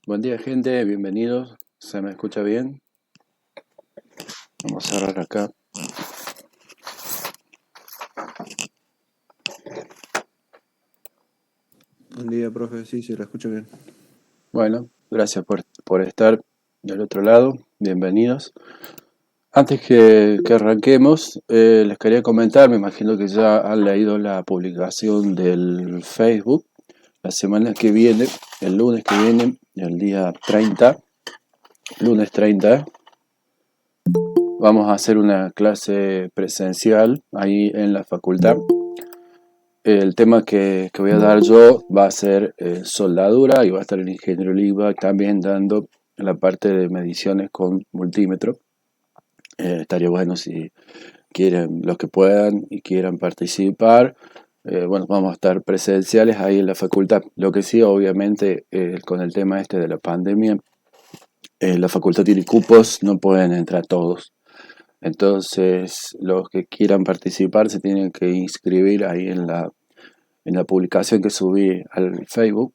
Buen día, gente, bienvenidos. ¿Se me escucha bien? Vamos a cerrar acá. Buen día, profe. Sí, se la escucha bien. Bueno, gracias por estar del otro lado. Bienvenidos. Antes que arranquemos, les quería comentar, me imagino que ya han leído la publicación del Facebook. La semana que viene, el lunes que viene, el día 30, lunes 30, vamos a hacer una clase presencial ahí en la facultad. El tema que voy a dar yo va a ser soldadura y va a estar el ingeniero Oliva también dando la parte de mediciones con multímetro. Estaría bueno si quieren, los que puedan y quieran participar. Bueno, vamos a estar presenciales ahí en la facultad. Lo que sí, obviamente, con el tema este de la pandemia, la facultad tiene cupos, no pueden entrar todos. Entonces, los que quieran participar se tienen que inscribir ahí en la publicación que subí al Facebook,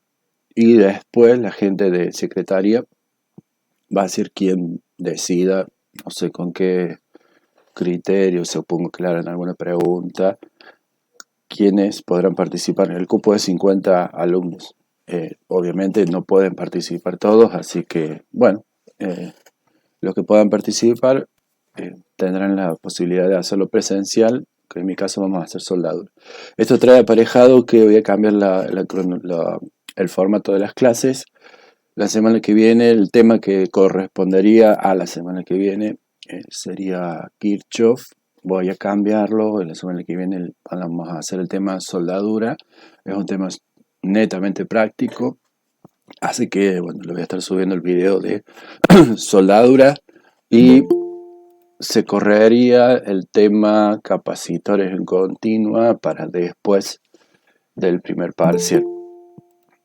y después la gente de secretaría va a ser quien decida, no sé con qué criterio, supongo que le harán alguna pregunta, quiénes podrán participar. El cupo de 50 alumnos. Obviamente no pueden participar todos, así que bueno, los que puedan participar tendrán la posibilidad de hacerlo presencial, que en mi caso vamos a hacer soldadura. Esto trae aparejado que voy a cambiar el formato de las clases. La semana que viene, el tema que correspondería a la semana que viene sería Kirchhoff. Voy a cambiarlo. La semana que viene vamos a hacer el tema soldadura. Es un tema netamente práctico. Así que, bueno, le voy a estar subiendo el video de soldadura y se correría el tema capacitores en continua para después del primer parcial.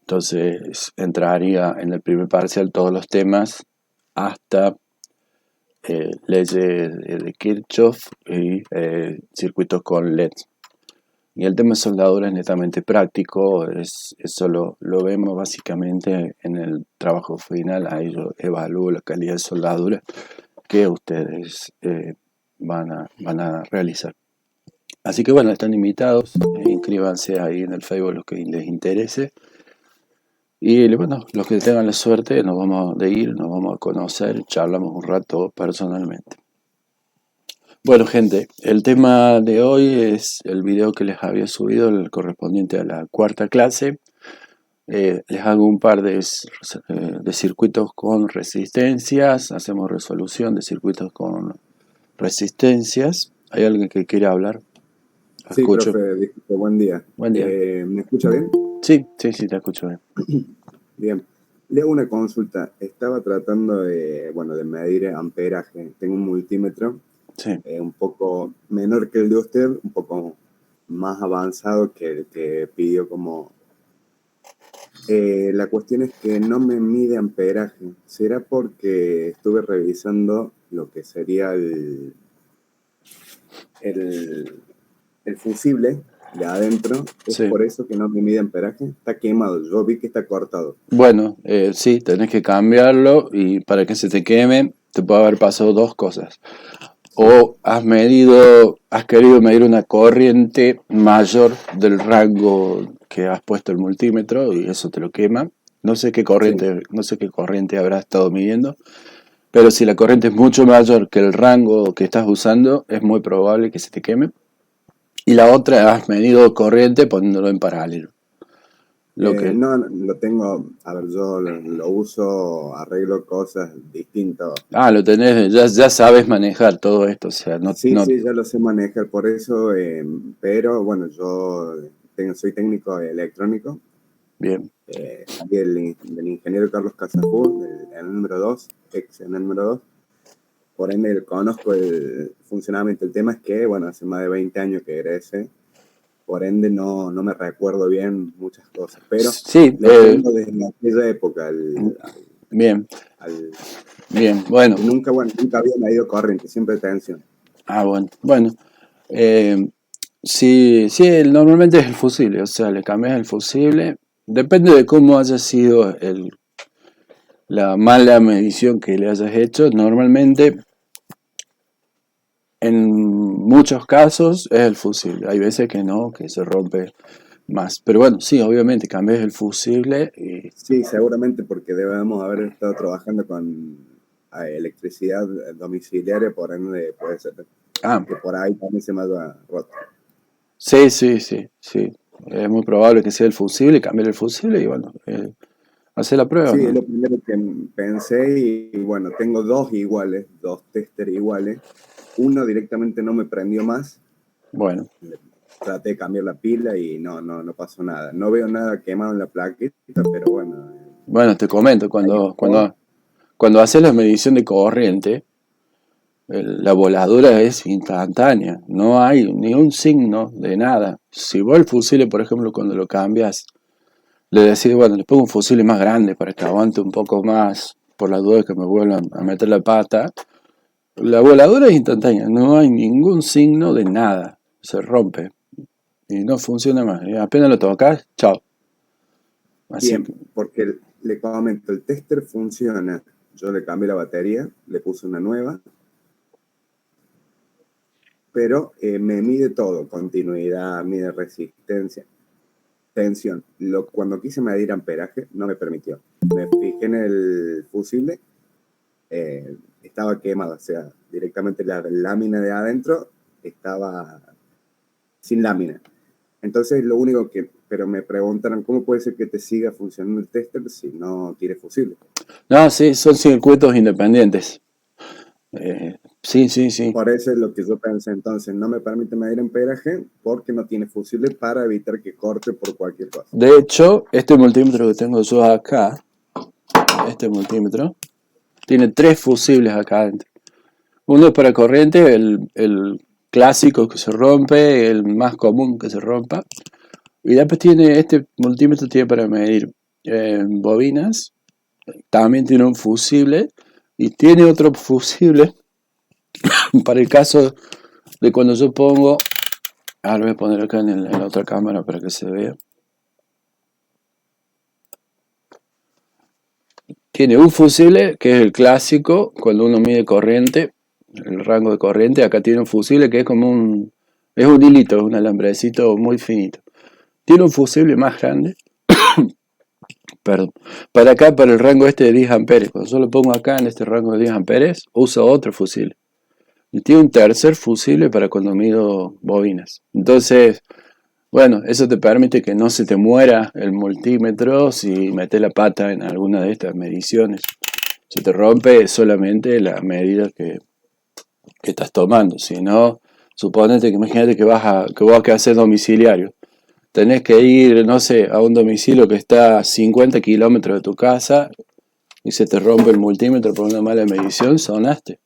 Entonces entraría en el primer parcial todos los temas hasta leyes de Kirchhoff y circuitos con LED. Y el tema de soldadura es netamente práctico, eso lo vemos básicamente en el trabajo final. Ahí yo evalúo la calidad de soldadura que ustedes van a realizar. Así que bueno, están invitados, inscríbanse ahí en el Facebook los que les interese. Y bueno, los que tengan la suerte, nos vamos a conocer, charlamos un rato personalmente. Bueno, gente, el tema de hoy es el video que les había subido, el correspondiente a la cuarta clase. Les hago un par de circuitos con resistencias, hacemos resolución de circuitos con resistencias. ¿Hay alguien que quiera hablar? Sí, Escucho. profe, disculpe, buen día. Buen día. ¿Me escucha bien? Sí, te escucho bien. Bien. Le hago una consulta. Estaba tratando de medir amperaje. Tengo un multímetro Sí. un poco menor que el de usted, un poco más avanzado que el que pidió como... la cuestión es que no me mide amperaje. ¿Será porque estuve revisando lo que sería el fusible de adentro? ¿Es Sí. por eso que no me mide amperaje? Está quemado, yo vi que está cortado. Bueno, sí, tenés que cambiarlo, y para que se te queme te puede haber pasado dos cosas. O has querido medir una corriente mayor del rango que has puesto el multímetro y eso te lo quema. No sé qué corriente habrás estado midiendo, pero si la corriente es mucho mayor que el rango que estás usando, es muy probable que se te queme. Y la otra, has medido corriente poniéndolo en paralelo. No, lo tengo, a ver, yo lo uso, arreglo cosas distintas. Lo tenés, ya sabes manejar todo esto, o sea, Sí, ya lo sé manejar por eso, pero bueno, soy técnico electrónico. Bien. Del ingeniero Carlos Casafú, el número 2, ex en el número 2. Por ende, conozco el funcionamiento. El tema es que, bueno, hace más de 20 años que egresé, por ende no me recuerdo bien muchas cosas, pero sí, lo tengo desde aquella época. Bien, bueno. Y nunca había medido corriente, siempre tensión. Bueno. Sí, sí, normalmente es el fusible, o sea, le cambias el fusible. Depende de cómo haya sido la mala medición que le hayas hecho. Normalmente, en muchos casos, es el fusible. Hay veces que no, que se rompe más. Pero bueno, sí, obviamente, cambias el fusible y... Sí, seguramente porque debemos haber estado trabajando con electricidad domiciliaria, por ende puede ser Ah, que por ahí también se me haya roto. sí, sí, sí, sí. Es muy probable que sea el fusible, cambiar el fusible y bueno, hacer la prueba, Sí, es ¿no? lo primero que pensé y bueno, tengo dos iguales, dos tester iguales. Uno directamente no me prendió más. Bueno, Traté de cambiar la pila y no pasó nada. No veo nada quemado en la plaqueta, pero bueno, bueno, te comento, hay error. cuando haces la medición de corriente, la voladura es instantánea, no hay ni un signo de nada. Si vos el fusible, por ejemplo, cuando lo cambias, le decís, bueno, le pongo un fusible más grande para que aguante un poco más, por la duda de que me vuelvan a meter la pata, la voladura es instantánea, no hay ningún signo de nada, se rompe y no funciona más. Y apenas lo tocas, chao. Así que, Bien, porque le comento, el tester funciona. Yo le cambié la batería, le puse una nueva, pero me mide todo, continuidad, mide resistencia, tensión. Cuando quise medir amperaje, no me permitió. Me fijé en el fusible, estaba quemado, o sea, directamente la lámina de adentro estaba sin lámina. Entonces, lo único que, pero me preguntaron, ¿cómo puede ser que te siga funcionando el tester si no tiene fusible? no, sí, son circuitos independientes. Sí, sí, sí. Por eso es lo que yo pensé entonces, no me permite medir amperaje porque no tiene fusible para evitar que corte por cualquier cosa. De hecho, este multímetro que tengo yo acá, este multímetro, tiene tres fusibles acá adentro. Uno es para corriente, el clásico que se rompe, el más común que se rompa. Y después tiene, este multímetro tiene para medir bobinas, también tiene un fusible y tiene otro fusible para el caso de cuando yo pongo, ahora lo voy a poner acá en la otra cámara para que se vea. Tiene un fusible que es el clásico cuando uno mide corriente, el rango de corriente. Acá tiene un fusible que es como es un hilito, es un alambrecito muy finito. Tiene un fusible más grande, perdón, para acá, para el rango este de 10 amperes. Cuando yo lo pongo acá en este rango de 10 amperes, uso otro fusible. Y tiene un tercer fusible para cuando mido bobinas. Entonces, bueno, eso te permite que no se te muera el multímetro si metes la pata en alguna de estas mediciones. Se te rompe solamente la medida que estás tomando. Si no, suponete que imagínate que que vos vas a hacer domiciliario. Tenés que ir, no sé, a un domicilio que está a 50 kilómetros de tu casa y se te rompe el multímetro por una mala medición, sonaste.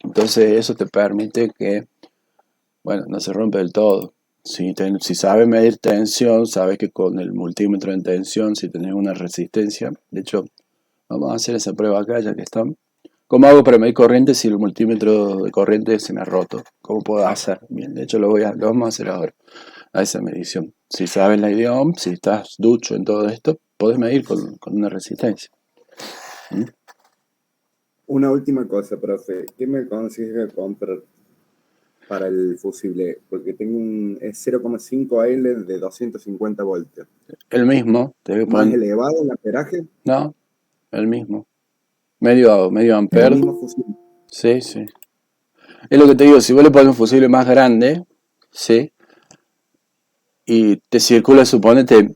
Entonces eso te permite que, bueno, no se rompe del todo. Si sabes medir tensión, sabes que con el multímetro en tensión, si tenés una resistencia, de hecho, vamos a hacer esa prueba acá ya que estamos. ¿Cómo hago para medir corriente si el multímetro de corriente se me ha roto? ¿Cómo puedo hacer? Bien, de hecho lo vamos a hacer ahora, a esa medición. Si sabes la idea ohm, si estás ducho en todo esto, podés medir con una resistencia. ¿Mm? Una última cosa, profe, ¿qué me aconseja comprar para el fusible? Porque tengo un 0,5 AL de 250 voltios. El mismo, te voy a ¿Más poner, elevado el amperaje? no, el mismo. Medio El ampere, mismo fusible. sí, sí. Es lo que te digo, si vos le pones un fusible más grande, sí, y te circula, suponete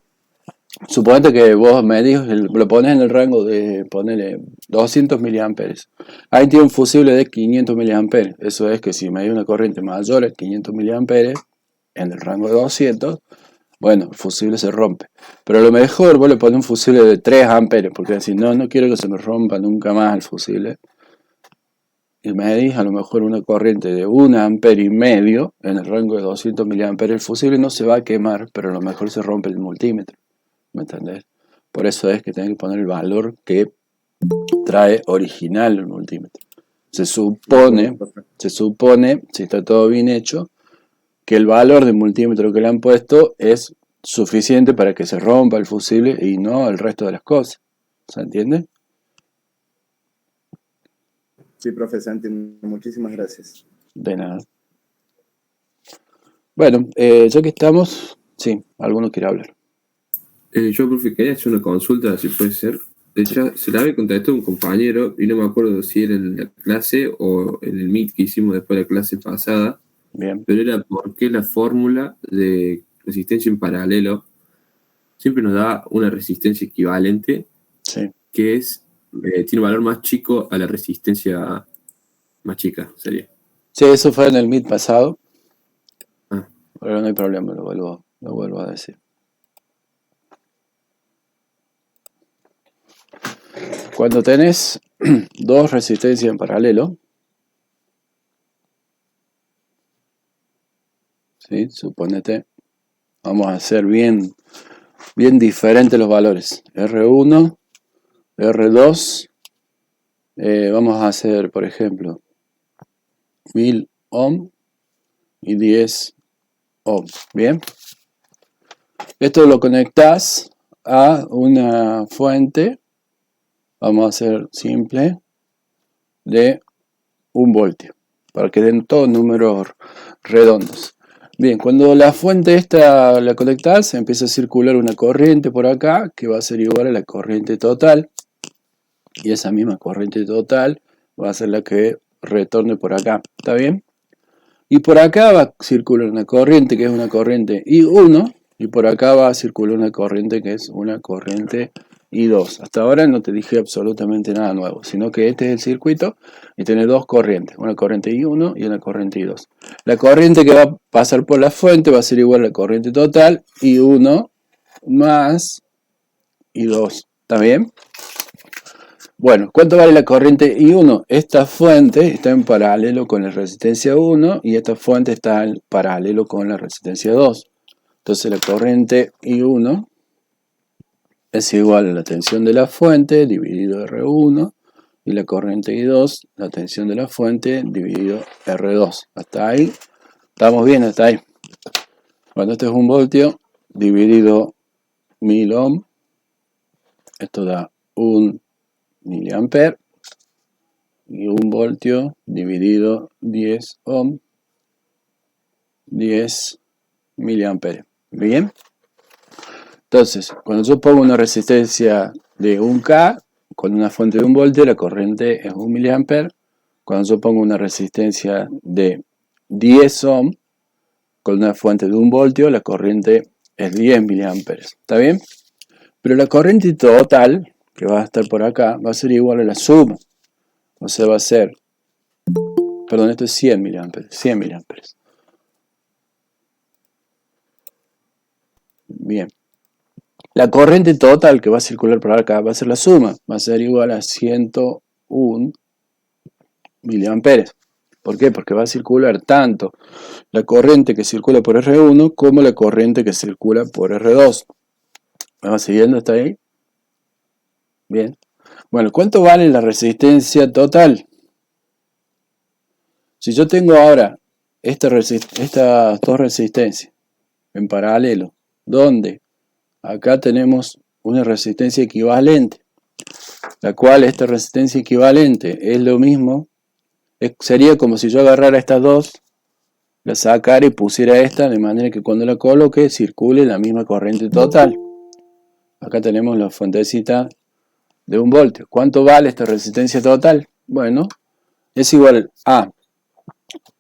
que vos medís, lo pones en el rango de, ponele, 200 miliamperes. Ahí tiene un fusible de 500 miliamperes. Eso es que si medís una corriente mayor a 500 miliamperes, en el rango de 200, bueno, el fusible se rompe. Pero a lo mejor vos le pones un fusible de 3 amperes, porque decís, no quiero que se me rompa nunca más el fusible. Y medís a lo mejor una corriente de 1,5 amperes en el rango de 200 miliamperes. El fusible no se va a quemar, pero a lo mejor se rompe el multímetro. ¿Me entendés? Por eso es que tenés que poner el valor que trae original el multímetro. Se De acuerdo, supone, profe. se supone, si está todo bien hecho, que el valor de multímetro que le han puesto es suficiente para que se rompa el fusible y no el resto de las cosas. ¿Se entiende? Sí, profe, se entiende. Muchísimas gracias. De nada. Bueno, ya que estamos, sí, alguno quiere hablar. Yo, profe, quería hacer una consulta, si puede ser. De hecho, se la había contestado un compañero y no me acuerdo si era en la clase o en el Meet que hicimos después de la clase pasada, Bien. pero era por qué la fórmula de resistencia en paralelo siempre nos da una resistencia equivalente Sí. que es tiene un valor más chico a la resistencia más chica, sería. Sí, eso fue en el Meet pasado, Ah, pero no hay problema, lo vuelvo a decir. Cuando tenés dos resistencias en paralelo, ¿sí? Suponete, vamos a hacer bien diferentes los valores. R1, R2, vamos a hacer, por ejemplo, 1000 ohm y 10 ohm. Bien. Esto lo conectás a una fuente, vamos a hacer simple, de 1 voltio, para que den todos números redondos. Bien, cuando la fuente esta la conectás, empieza a circular una corriente por acá, que va a ser igual a la corriente total, y esa misma corriente total va a ser la que retorne por acá, ¿está bien? Y por acá va a circular una corriente que es una corriente I1, y por acá va a circular una corriente que es una corriente I2. Hasta ahora no te dije absolutamente nada nuevo, sino que este es el circuito y tiene dos corrientes, una corriente I1 y una corriente I2. La corriente que va a pasar por la fuente va a ser igual a la corriente total, I1 más I2. ¿Está bien? Bueno, ¿cuánto vale la corriente I1? Esta fuente está en paralelo con la resistencia 1 y esta fuente está en paralelo con la resistencia 2. Entonces la corriente I1 es igual a la tensión de la fuente dividido R1 y la corriente I2, la tensión de la fuente dividido R2. Hasta ahí, estamos bien hasta ahí. Bueno, este es 1 voltio dividido 1000 ohm. Esto da 1 miliampere. Y 1 voltio dividido 10 ohm, 10 miliamperes. Bien. Entonces, cuando yo pongo una resistencia de 1K con una fuente de 1 voltio, la corriente es 1 miliampere. Cuando yo pongo una resistencia de 10 ohm con una fuente de 1 voltio, la corriente es 10 miliamperes. ¿Está bien? Pero la corriente total, que va a estar por acá, va a ser igual a la suma. O sea, va a ser, perdón, esto es 100 miliamperes. 100 miliamperes. Bien. La corriente total que va a circular por acá va a ser la suma. Va a ser igual a 101 miliamperes. ¿Por qué? Porque va a circular tanto la corriente que circula por R1 como la corriente que circula por R2. ¿Me va siguiendo hasta ahí? Bien. Bueno, ¿cuánto vale la resistencia total? Si yo tengo ahora estas dos resistencias en paralelo, ¿dónde? Acá tenemos una resistencia equivalente, la cual esta resistencia equivalente es lo mismo, sería como si yo agarrara estas dos, la sacara y pusiera esta, de manera que cuando la coloque circule la misma corriente total. Acá tenemos la fuentecita de 1 voltio. ¿Cuánto vale esta resistencia total? Bueno, es igual a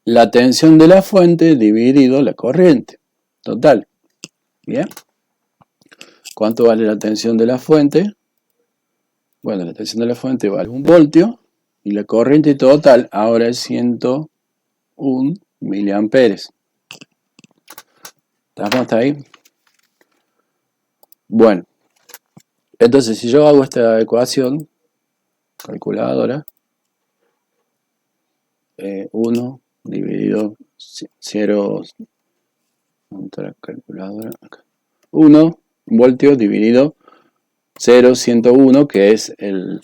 la tensión de la fuente dividido la corriente total. ¿Bien? ¿Cuánto vale la tensión de la fuente? Bueno, la tensión de la fuente vale 1 voltio y la corriente total ahora es 101 miliamperes. ¿Estamos hasta ahí? Bueno, entonces si yo hago esta ecuación, calculadora, 1 dividido 0, calculadora, acá. 1 voltios dividido 0,101, que es el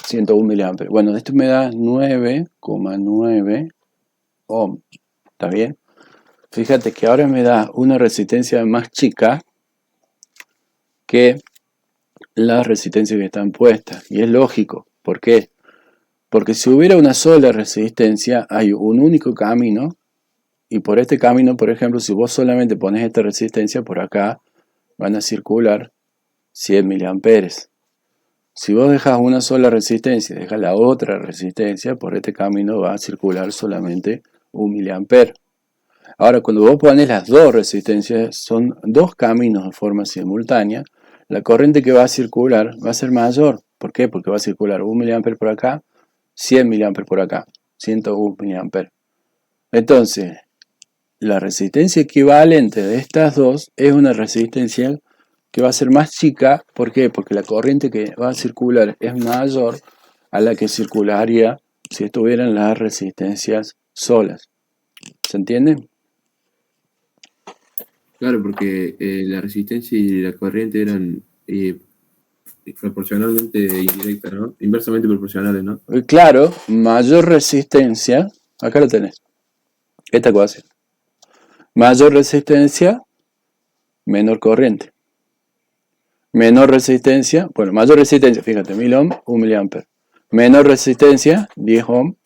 101 miliamperes. Bueno, esto me da 9,9 ohm. ¿Está bien? fíjate que ahora me da una resistencia más chica que las resistencias que están puestas. Y es lógico. ¿Por qué? Porque si hubiera una sola resistencia, hay un único camino. Y por este camino, por ejemplo, si vos solamente pones esta resistencia, por acá van a circular 100 miliamperes. Si vos dejas una sola resistencia y dejas la otra resistencia, por este camino va a circular solamente 1 miliamper. Ahora, cuando vos pones las dos resistencias, son dos caminos de forma simultánea, la corriente que va a circular va a ser mayor. ¿Por qué? Porque va a circular 1 miliamper por acá, 100 miliamper por acá, 101 miliamper. Entonces, la resistencia equivalente de estas dos es una resistencia que va a ser más chica. ¿Por qué? Porque la corriente que va a circular es mayor a la que circularía si estuvieran las resistencias solas. ¿Se entiende? Claro, porque la resistencia y la corriente eran proporcionalmente indirectas, ¿no? Inversamente proporcionales, ¿no? Claro, mayor resistencia, acá lo tenés, esta ecuación. Mayor resistencia, menor corriente. Menor resistencia, bueno, mayor resistencia, fíjate, 1000 ohms, 1 miliamper. Menor resistencia, 10 ohms,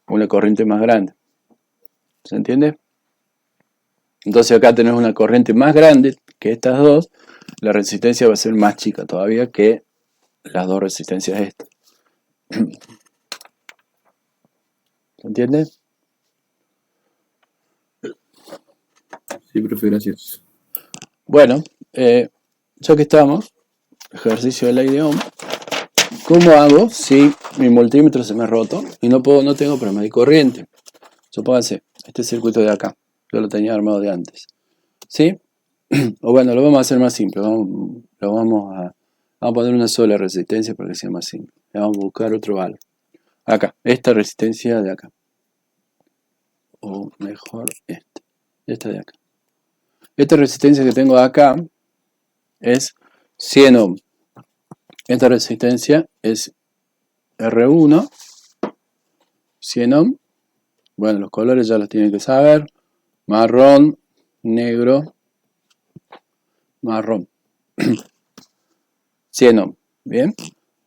una corriente más grande. ¿Se entiende? Entonces acá tenés una corriente más grande que estas dos, la resistencia va a ser más chica todavía que las dos resistencias estas. ¿Se entiende? Sí, profe, gracias. Bueno, ya que estamos, ejercicio de ley de Ohm. ¿Cómo hago si mi multímetro se me ha roto y no tengo para medir corriente? Supónganse, este circuito de acá, yo lo tenía armado de antes. ¿Sí? O bueno, lo vamos a hacer más simple. Vamos a poner una sola resistencia para que sea más simple. Vamos a buscar otro valor. Acá, esta resistencia de acá. O mejor, esta de acá. Esta resistencia que tengo acá es 100 ohm. Esta resistencia es R1, 100 ohm. Bueno, los colores ya los tienen que saber. Marrón, negro, marrón. 100 ohm. Bien.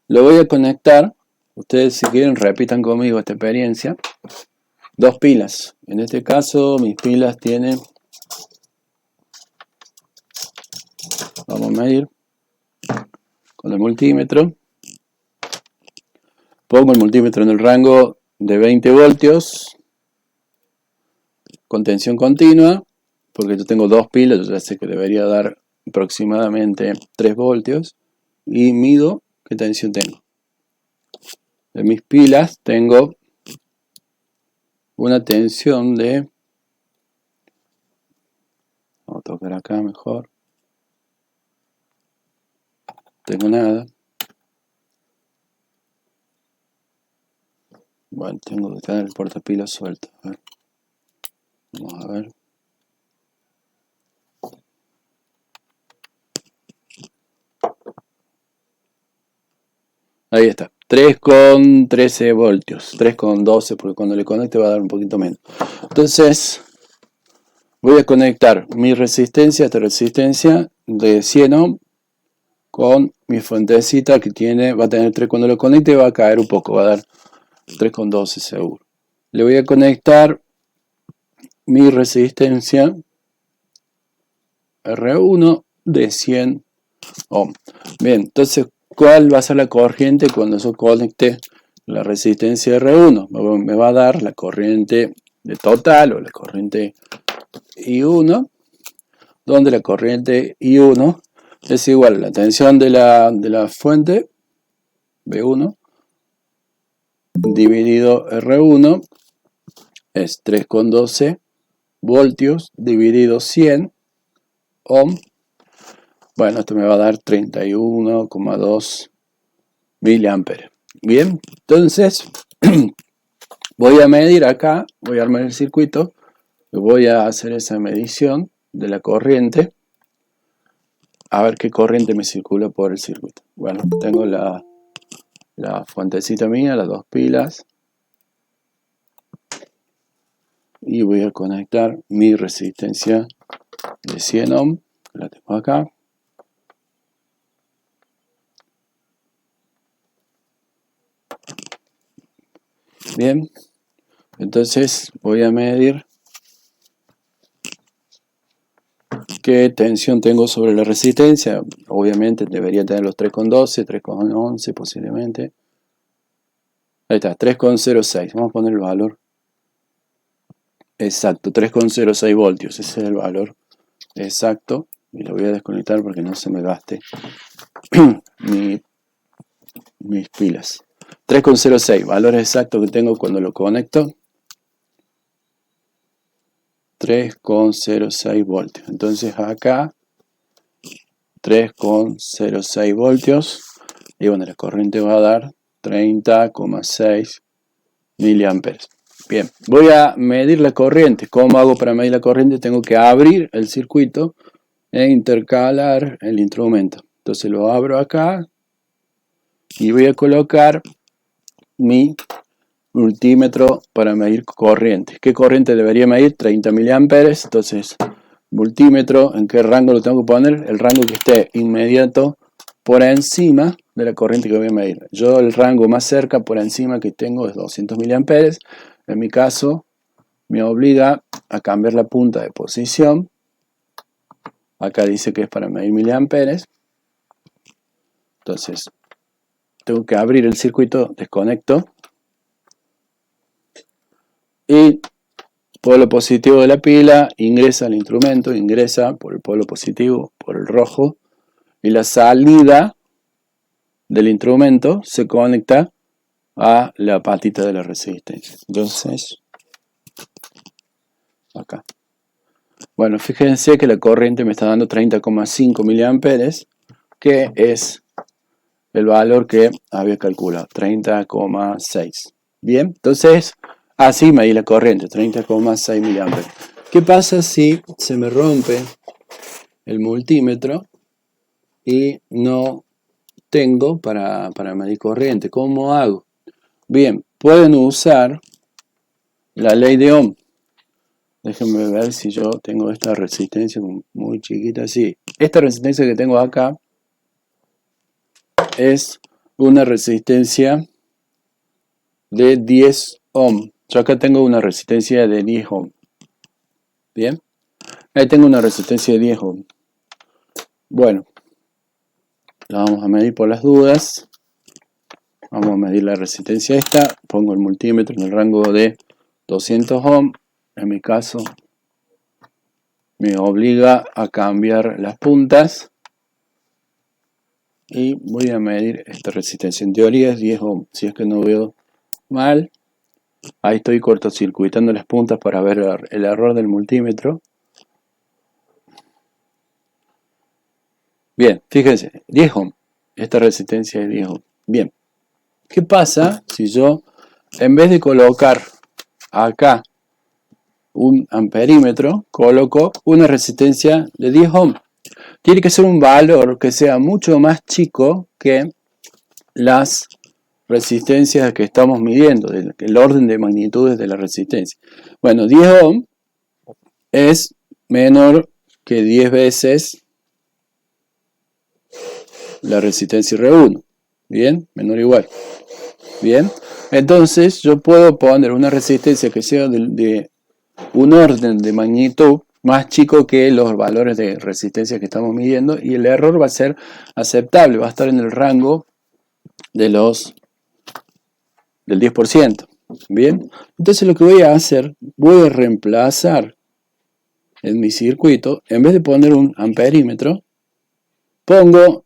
Lo voy a conectar. Ustedes, si quieren, repitan conmigo esta experiencia. Dos pilas. En este caso, mis pilas tienen... Vamos a medir con el multímetro. Pongo el multímetro en el rango de 20 voltios con tensión continua, porque yo tengo dos pilas, yo ya sé que debería dar aproximadamente 3 voltios, y mido qué tensión tengo. De mis pilas tengo una tensión de... Vamos a tocar acá mejor. Tengo nada. Bueno, tengo que tener el portapilas suelto. A ver. Vamos a ver. Ahí está. 3,13 voltios. 3,12 porque cuando le conecte va a dar un poquito menos. Entonces, voy a conectar mi resistencia, esta resistencia de 100 ohm con mi fuentecita que va a tener 3. Cuando lo conecte va a caer un poco, va a dar 3,12 seguro. Le voy a conectar mi resistencia R1 de 100 ohm. Bien, entonces, ¿cuál va a ser la corriente cuando yo conecte la resistencia R1? Me va a dar la corriente de total o la corriente I1, donde la corriente I1 es igual a la tensión de la fuente B1 dividido R1 es 3,12 voltios dividido 100 ohm. Bueno, esto me va a dar 31,2 miliamperes. Bien, entonces voy a medir acá, voy a armar el circuito, voy a hacer esa medición de la corriente, a ver qué corriente me circula por el circuito. Bueno, tengo la fuentecita mía, las dos pilas. y voy a conectar mi resistencia de 100 ohm, la tengo acá. Bien, entonces voy a medir qué tensión tengo sobre la resistencia. Obviamente debería tener los 3,12, 3,11 posiblemente. Ahí está, 3,06. Vamos a poner el valor exacto, 3,06 voltios. Ese es el valor exacto. Y lo voy a desconectar porque no se me gaste mis pilas. 3,06, valor exacto que tengo cuando lo conecto. 3,06 voltios. Entonces acá 3,06 voltios. Y bueno, la corriente va a dar 30,6 miliamperes. Bien, voy a medir la corriente. ¿Cómo hago para medir la corriente? Tengo que abrir el circuito e intercalar el instrumento. Entonces lo abro acá y voy a colocar mi multímetro para medir corriente. ¿Qué corriente debería medir? 30 miliamperes. Entonces, multímetro, ¿en qué rango lo tengo que poner? El rango que esté inmediato por encima de la corriente que voy a medir. Yo el rango más cerca por encima que tengo es 200 miliamperes. En mi caso, me obliga a cambiar la punta de posición. Acá dice que es para medir miliamperes. Entonces, tengo que abrir el circuito, desconecto. Y polo positivo de la pila ingresa al instrumento, ingresa por el polo positivo, por el rojo. Y la salida del instrumento se conecta a la patita de la resistencia. Entonces, acá. Bueno, fíjense que la corriente me está dando 30,5 miliamperes, que es el valor que había calculado, 30,6. Bien, entonces, así medí la corriente, 30,6 miliamperes. ¿Qué pasa si se me rompe el multímetro y no tengo para medir corriente? ¿Cómo hago? Bien, pueden usar la ley de Ohm. Déjenme ver si yo tengo esta resistencia muy chiquita. Sí, esta resistencia que tengo acá es una resistencia de 10 ohm. Yo acá tengo una resistencia de 10 ohm. Bien, ahí tengo una resistencia de 10 ohm. Bueno, la vamos a medir por las dudas. Vamos a medir la resistencia esta. Pongo el multímetro en el rango de 200 ohm. En mi caso, me obliga a cambiar las puntas. Y voy a medir esta resistencia. En teoría es 10 ohm. Si es que no veo mal. Ahí estoy cortocircuitando las puntas para ver el error del multímetro. Bien, fíjense, 10 ohm. Esta resistencia es 10 ohm. Bien. ¿Qué pasa si yo, en vez de colocar acá un amperímetro, coloco una resistencia de 10 ohm? Tiene que ser un valor que sea mucho más chico que las resistencias que estamos midiendo, el orden de magnitudes de la resistencia. Bueno, 10 ohm es menor que 10 veces la resistencia R1. Bien, menor o igual. Bien, entonces yo puedo poner una resistencia que sea de un orden de magnitud más chico que los valores de resistencia que estamos midiendo y el error va a ser aceptable, va a estar en el rango del 10%. Bien, entonces lo que voy a hacer, voy a reemplazar en mi circuito, en vez de poner un amperímetro, pongo,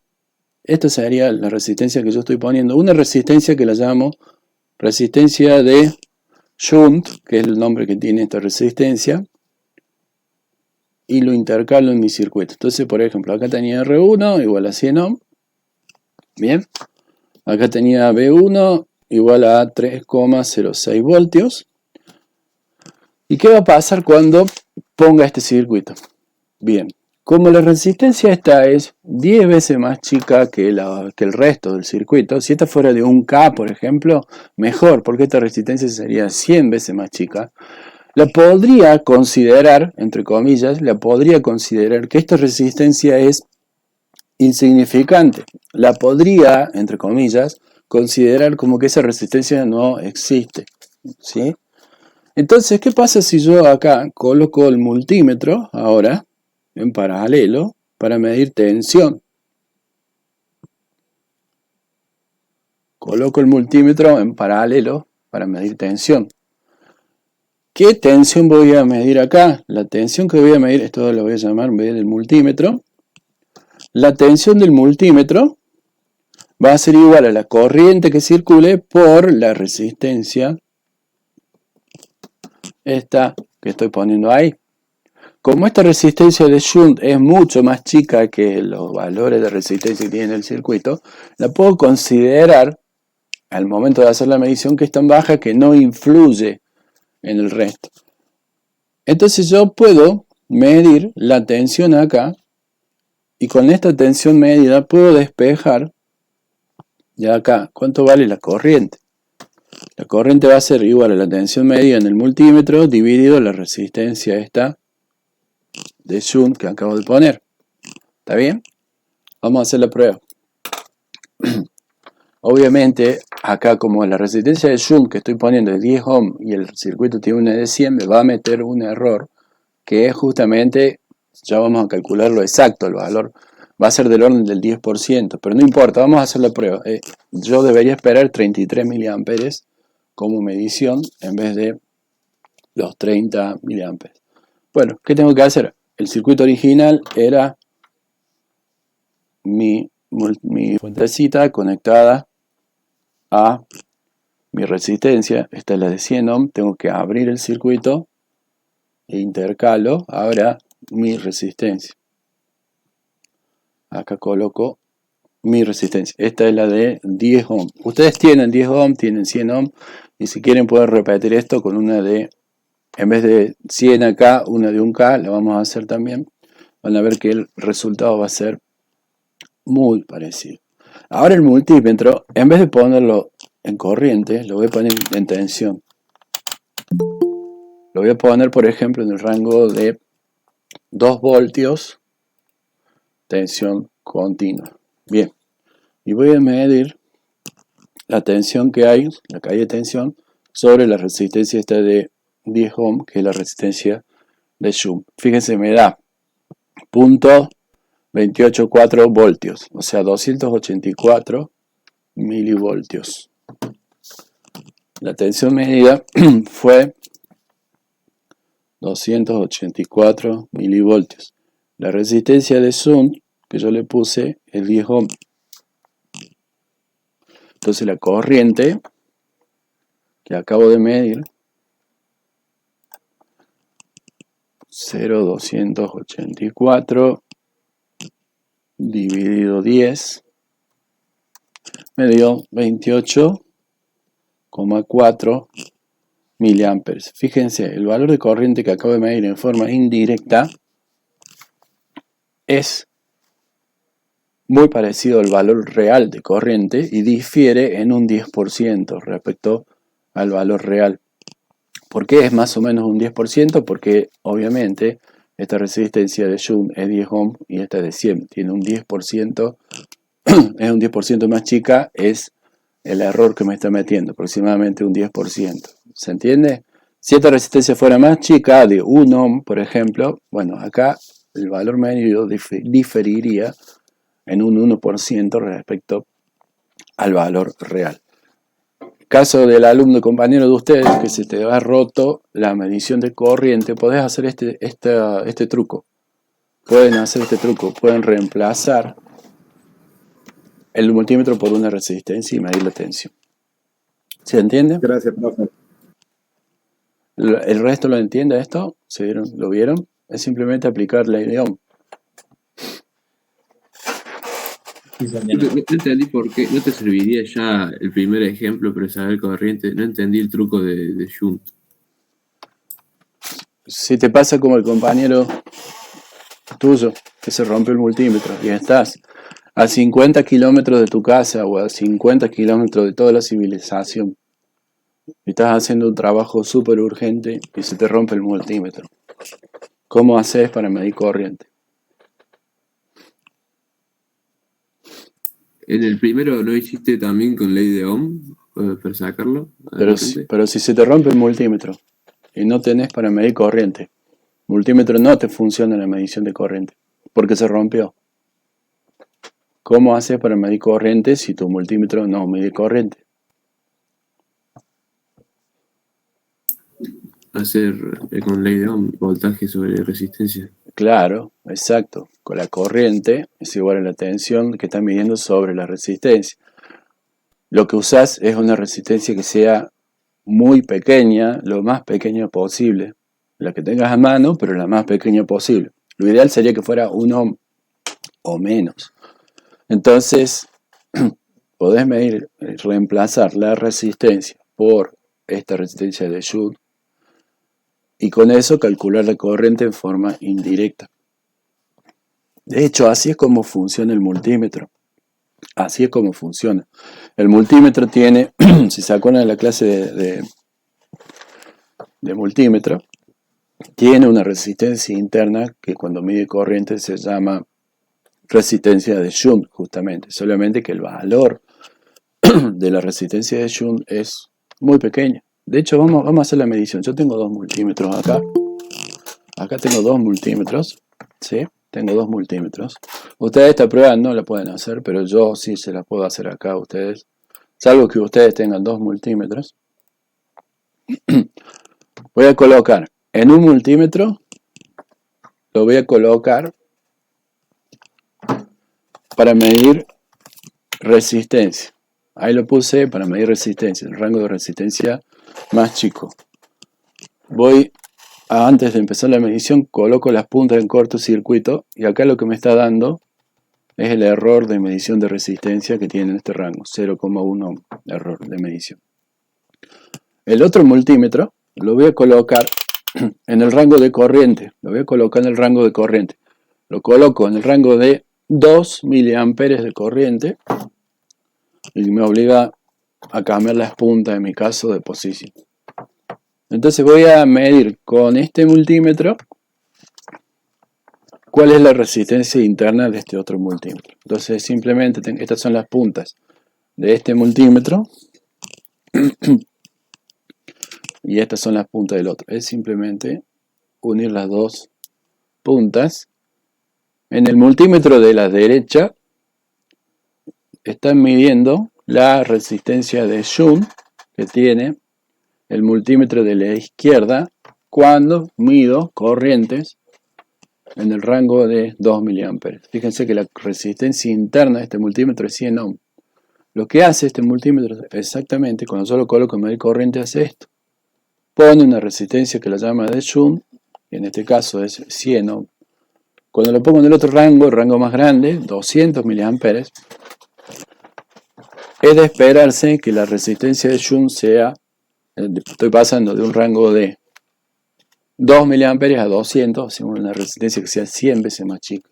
esta sería la resistencia que yo estoy poniendo, una resistencia que la llamo resistencia de shunt, que es el nombre que tiene esta resistencia, y lo intercalo en mi circuito. Entonces, por ejemplo, acá tenía R1 igual a 100 ohm. Bien, acá tenía B1 igual a 3,06 voltios. ¿Y qué va a pasar cuando ponga este circuito? Bien, como la resistencia esta es 10 veces más chica que el resto del circuito, si esta fuera de 1K, por ejemplo, mejor, porque esta resistencia sería 100 veces más chica. la podría considerar, entre comillas, la podría considerar que esta resistencia es insignificante. La podría, entre comillas, considerar como que esa resistencia no existe, ¿sí? Entonces, ¿qué pasa si yo acá coloco el multímetro ahora en paralelo para medir tensión? Coloco el multímetro en paralelo para medir tensión. ¿Qué tensión voy a medir acá? La tensión que voy a medir, esto lo voy a llamar en vez del multímetro. La tensión del multímetro va a ser igual a la corriente que circule por la resistencia esta que estoy poniendo ahí. Como esta resistencia de shunt es mucho más chica que los valores de resistencia que tiene el circuito, la puedo considerar al momento de hacer la medición que es tan baja que no influye en el resto. Entonces yo puedo medir la tensión acá y con esta tensión medida puedo despejar ya acá cuánto vale la corriente. La corriente va a ser igual a la tensión medida en el multímetro dividido la resistencia esta de shunt que acabo de poner. ¿Está bien? Vamos a hacer la prueba. Obviamente, acá como la resistencia de shunt que estoy poniendo es 10 ohm y el circuito tiene una de 100, me va a meter un error que es justamente, ya vamos a calcularlo exacto, el valor va a ser del orden del 10%, pero no importa, vamos a hacer la prueba. Yo debería esperar 33 mA como medición en vez de los 30 mA. Bueno, ¿qué tengo que hacer? El circuito original era mi fuentecita conectada a mi resistencia. Esta es la de 100 ohm. Tengo que abrir el circuito e intercalo ahora mi resistencia. Acá coloco mi resistencia. Esta es la de 10 ohm. Ustedes tienen 10 ohm, tienen 100 ohm. Y si quieren pueden repetir esto con una de, en vez de 100 acá, una de 1K, la vamos a hacer también. Van a ver que el resultado va a ser muy parecido. Ahora el multímetro, en vez de ponerlo en corriente, lo voy a poner en tensión. Lo voy a poner, por ejemplo, en el rango de 2 voltios, tensión continua. Bien, y voy a medir la tensión que hay, la caída de tensión, sobre la resistencia esta de 10 ohm, que es la resistencia de shunt. Fíjense, me da punto 28,4 voltios, o sea, 284 milivoltios. La tensión medida fue 284 milivoltios. La resistencia de shunt que yo le puse es 10 ohm. Entonces la corriente que acabo de medir, 0,284 dividido 10, me dio 28,4 miliamperes. Fíjense, el valor de corriente que acabo de medir en forma indirecta es muy parecido al valor real de corriente y difiere en un 10% respecto al valor real. ¿Por qué es más o menos un 10%? Porque obviamente esta resistencia de shunt es 10 ohm y esta es de 100. Tiene un 10%, es un 10% más chica, es el error que me está metiendo, aproximadamente un 10%. ¿Se entiende? Si esta resistencia fuera más chica, de 1 ohm, por ejemplo, bueno, acá el valor medio diferiría en un 1% respecto al valor real. Caso del alumno compañero de ustedes que se te ha roto la medición de corriente, podés hacer este truco. Pueden hacer este truco, pueden reemplazar el multímetro por una resistencia y medir la tensión. ¿Se entiende? Gracias, profe. ¿El resto lo entiende esto? ¿Lo vieron? Es simplemente aplicar la ley de Ohm. No entendí por qué. ¿No te serviría ya el primer ejemplo para saber corriente? No entendí el truco de shunt. Si te pasa como el compañero tuyo, que se rompe el multímetro y estás a 50 kilómetros de tu casa o a 50 kilómetros de toda la civilización y estás haciendo un trabajo súper urgente y se te rompe el multímetro. ¿Cómo haces para medir corriente? En el primero no hiciste también con ley de Ohm para sacarlo. Pero si se te rompe el multímetro y no tenés para medir corriente, el multímetro no te funciona en la medición de corriente porque se rompió. ¿Cómo haces para medir corriente si tu multímetro no mide corriente? Hacer con ley de Ohm, voltaje sobre resistencia. Claro, exacto. Con la corriente es igual a la tensión que estás midiendo sobre la resistencia. Lo que usás es una resistencia que sea muy pequeña, lo más pequeña posible. La que tengas a mano, pero la más pequeña posible. Lo ideal sería que fuera 1 ohm o menos. Entonces, podés medir, reemplazar la resistencia por esta resistencia de Joule y con eso calcular la corriente en forma indirecta. De hecho, así es como funciona el multímetro. Así es como funciona. El multímetro tiene, si se acuerdan de la clase de multímetro, tiene una resistencia interna que cuando mide corriente se llama resistencia de Shunt, justamente. Solamente que el valor de la resistencia de Shunt es muy pequeño. De hecho, vamos a hacer la medición. Yo tengo 2 multímetros acá. Acá tengo 2 multímetros. ¿Sí? Tengo 2 multímetros. Ustedes esta prueba no la pueden hacer, pero yo sí se la puedo hacer acá a ustedes. Salvo que ustedes tengan 2 multímetros. Voy a colocar en un multímetro, lo voy a colocar para medir resistencia. Ahí lo puse para medir resistencia, el rango de resistencia más chico. Antes de empezar la medición, coloco las puntas en cortocircuito y acá lo que me está dando es el error de medición de resistencia que tiene en este rango, 0,1 ohm, error de medición. El otro multímetro lo voy a colocar en el rango de corriente, lo coloco en el rango de 2 miliamperes de corriente y me obliga a cambiar las puntas en mi caso de posición. Entonces voy a medir con este multímetro cuál es la resistencia interna de este otro multímetro. Entonces simplemente estas son las puntas de este multímetro y estas son las puntas del otro. Es simplemente unir las dos puntas. En el multímetro de la derecha están midiendo la resistencia de Shunt que tiene el multímetro de la izquierda cuando mido corrientes en el rango de 2 miliamperes. Fíjense que la resistencia interna de este multímetro es 100 ohm. Lo que hace este multímetro exactamente, cuando yo lo coloco en medir corriente, hace esto. Pone una resistencia que la llama de Shunt, que en este caso es 100 ohm. Cuando lo pongo en el otro rango, el rango más grande, 200 miliamperes, es de esperarse que la resistencia de Shunt sea, estoy pasando de un rango de 2 miliamperes a 200, hacemos una resistencia que sea 100 veces más chica.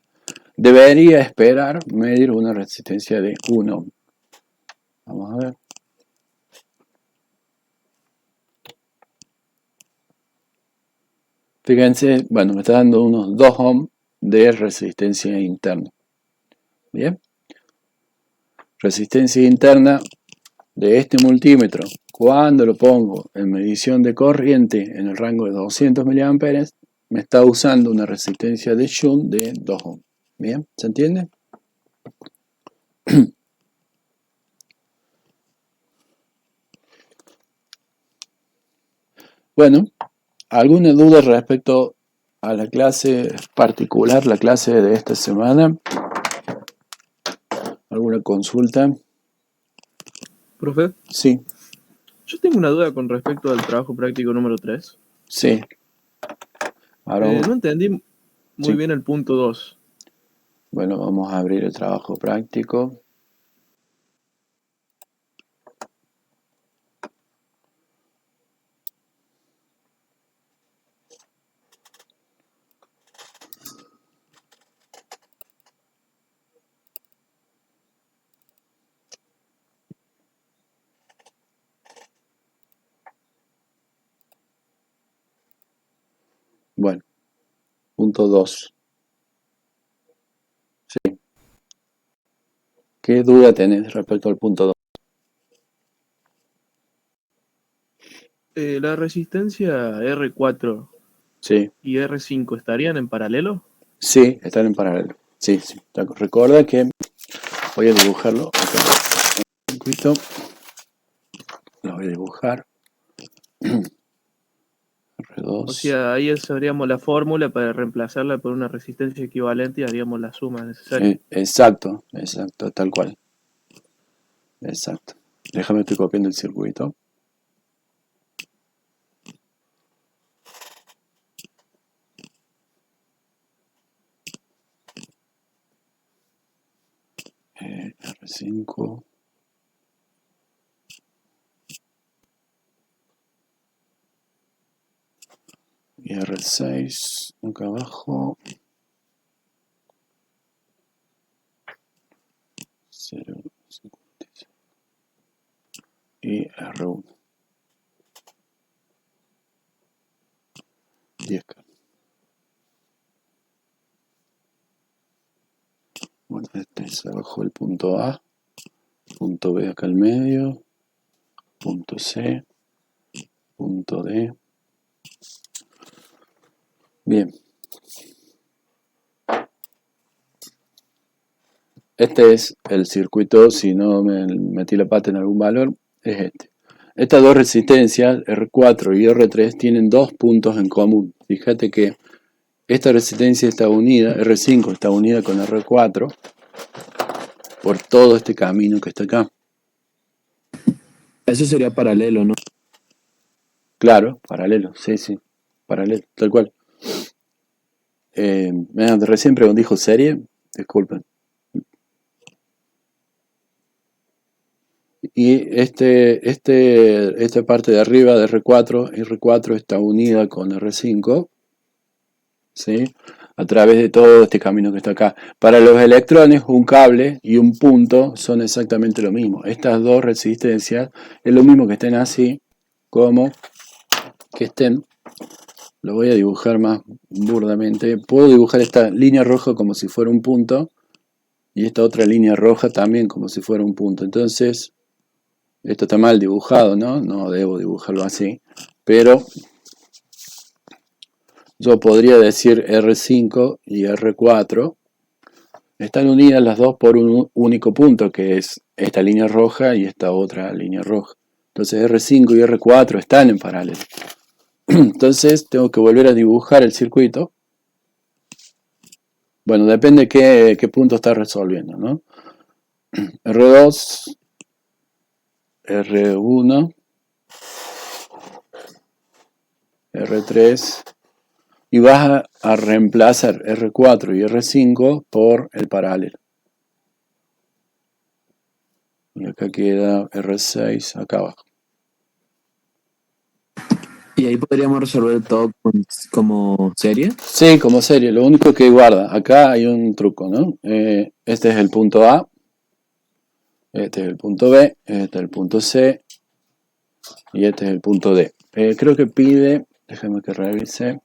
Debería esperar medir una resistencia de 1 ohm. Vamos a ver. Fíjense, bueno, me está dando unos 2 ohm de resistencia interna. Bien. Resistencia interna de este multímetro. Cuando lo pongo en medición de corriente en el rango de 200 miliamperes, me está usando una resistencia de Shunt de 2 ohm. Bien, ¿se entiende? Bueno, ¿alguna duda respecto a la clase particular, la clase de esta semana? ¿Alguna consulta? Profe, Sí, yo tengo una duda con respecto al trabajo práctico número 3. sí. Ahora, No entendí muy sí. bien el punto 2. Bueno, vamos a abrir el trabajo práctico. punto 2. Sí. ¿Qué duda tenés respecto al punto 2? ¿La resistencia R4 Sí, y R5 estarían en paralelo? sí, están en paralelo. Sí, sí. Recuerda que voy a dibujarlo acá. Un poquito. Lo voy a dibujar. R2. O sea, ahí usaríamos la fórmula para reemplazarla por una resistencia equivalente y haríamos la suma necesaria. Exacto, exacto, tal cual. Exacto. Déjame, estoy copiando el circuito. R5. Y R6. Acá abajo. 0,56. Y R1. 10K. Bueno, este es abajo el punto A. Punto B acá al medio. Punto C. Punto D. Bien. Este es el circuito, si no me metí la pata en algún valor, es este. Estas dos resistencias, R4 y R3, tienen dos puntos en común. Fíjate que esta resistencia está unida, R5 está unida con R4 por todo este camino que está acá. Eso sería paralelo, ¿no? Claro, paralelo, sí, sí, paralelo, tal cual. Recién dijo serie, disculpen. Y esta parte de arriba de R4 está unida con R5, ¿sí? A través de todo este camino que está acá. Para los electrones, un cable y un punto son exactamente lo mismo. Estas dos resistencias es lo mismo que estén así, como que estén. Lo voy a dibujar más burdamente. Puedo dibujar esta línea roja como si fuera un punto y esta otra línea roja también como si fuera un punto. Entonces, esto está mal dibujado, ¿no? No debo dibujarlo así. Pero yo podría decir R5 y R4 están unidas las dos por un único punto, que es esta línea roja y esta otra línea roja. Entonces R5 y R4 están en paralelo. Entonces tengo que volver a dibujar el circuito. Bueno, depende qué punto está resolviendo, ¿no? R2, R1, R3, y vas a reemplazar R4 y R5 por el paralelo. Y acá queda R6 acá abajo. Y ahí podríamos resolver todo como serie. Sí, como serie. Lo único que guarda, acá hay un truco, ¿no? Este es el punto A, este es el punto B, este es el punto C y este es el punto D. Creo que pide, déjame que revise,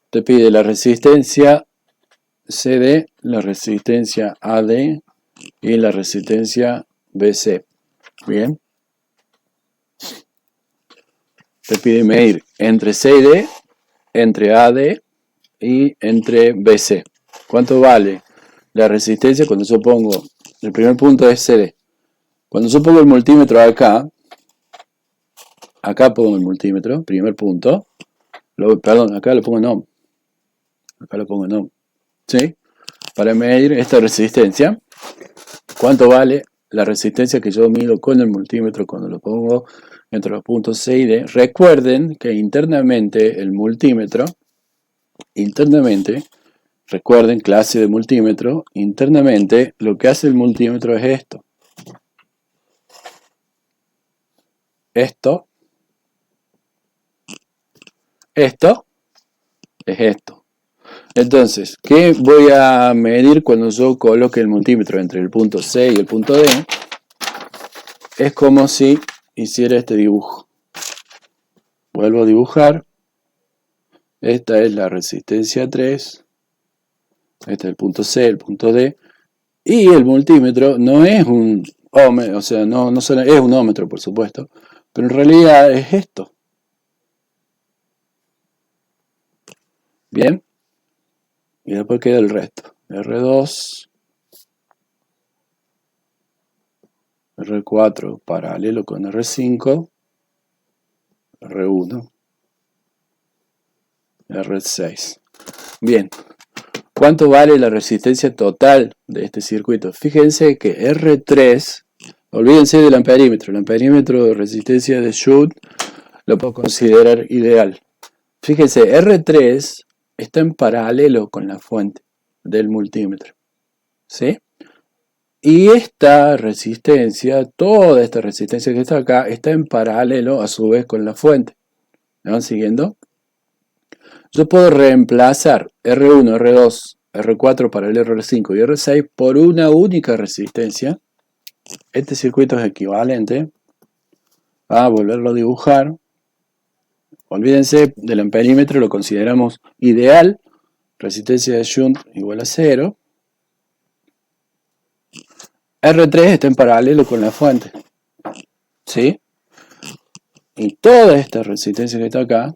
te pide la resistencia CD, la resistencia AD y la resistencia BC. Bien. Te pide medir entre C y D, entre AD y entre BC. ¿Cuánto vale la resistencia cuando yo pongo, el primer punto es CD? Cuando yo pongo el multímetro acá pongo el multímetro, primer punto, perdón, acá lo pongo en ohm. Acá lo pongo en ohm. ¿Sí? Para medir esta resistencia, ¿cuánto vale la resistencia que yo mido con el multímetro cuando lo pongo entre los puntos C y D? Recuerden que internamente el multímetro, recuerden, clase de multímetro, internamente lo que hace el multímetro es esto. Esto es esto. Entonces, ¿qué voy a medir cuando yo coloque el multímetro entre el punto C y el punto D? Es como si hiciera este dibujo. Vuelvo a dibujar. Esta es la resistencia 3. Este es el punto C, el punto D. Y el multímetro no es un ohmio, o sea, no solo es un ómetro, por supuesto, pero en realidad es esto. Bien. Y después queda el resto. R2, R4 paralelo con R5, R1, R6. Bien. ¿Cuánto vale la resistencia total de este circuito? Fíjense que R3, olvídense del amperímetro. El amperímetro de resistencia de Shunt lo puedo considerar ideal. Fíjense, R3 está en paralelo con la fuente del multímetro. ¿Sí? Y esta resistencia, toda esta resistencia que está acá, está en paralelo a su vez con la fuente. ¿Me van siguiendo? Yo puedo reemplazar R1, R2, R4 para el R5 y R6 por una única resistencia. Este circuito es equivalente a volverlo a dibujar. Olvídense del amperímetro, lo consideramos ideal. Resistencia de Shunt igual a 0. R3 está en paralelo con la fuente. ¿Sí? Y toda esta resistencia que está acá,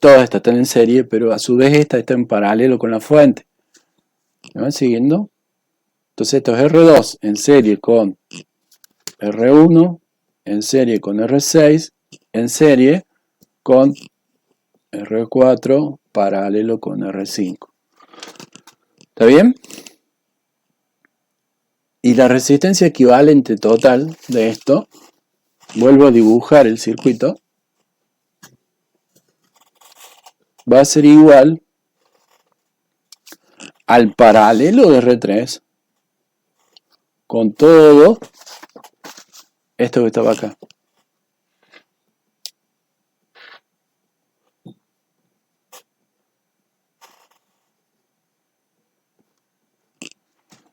todas estas están en serie, pero a su vez esta está en paralelo con la fuente. ¿Me van siguiendo? Entonces esto es R2 en serie con R1, en serie con R6, en serie con R4, paralelo con R5. ¿Está bien? Y la resistencia equivalente total de esto, vuelvo a dibujar el circuito, va a ser igual al paralelo de R3 con todo esto que estaba acá.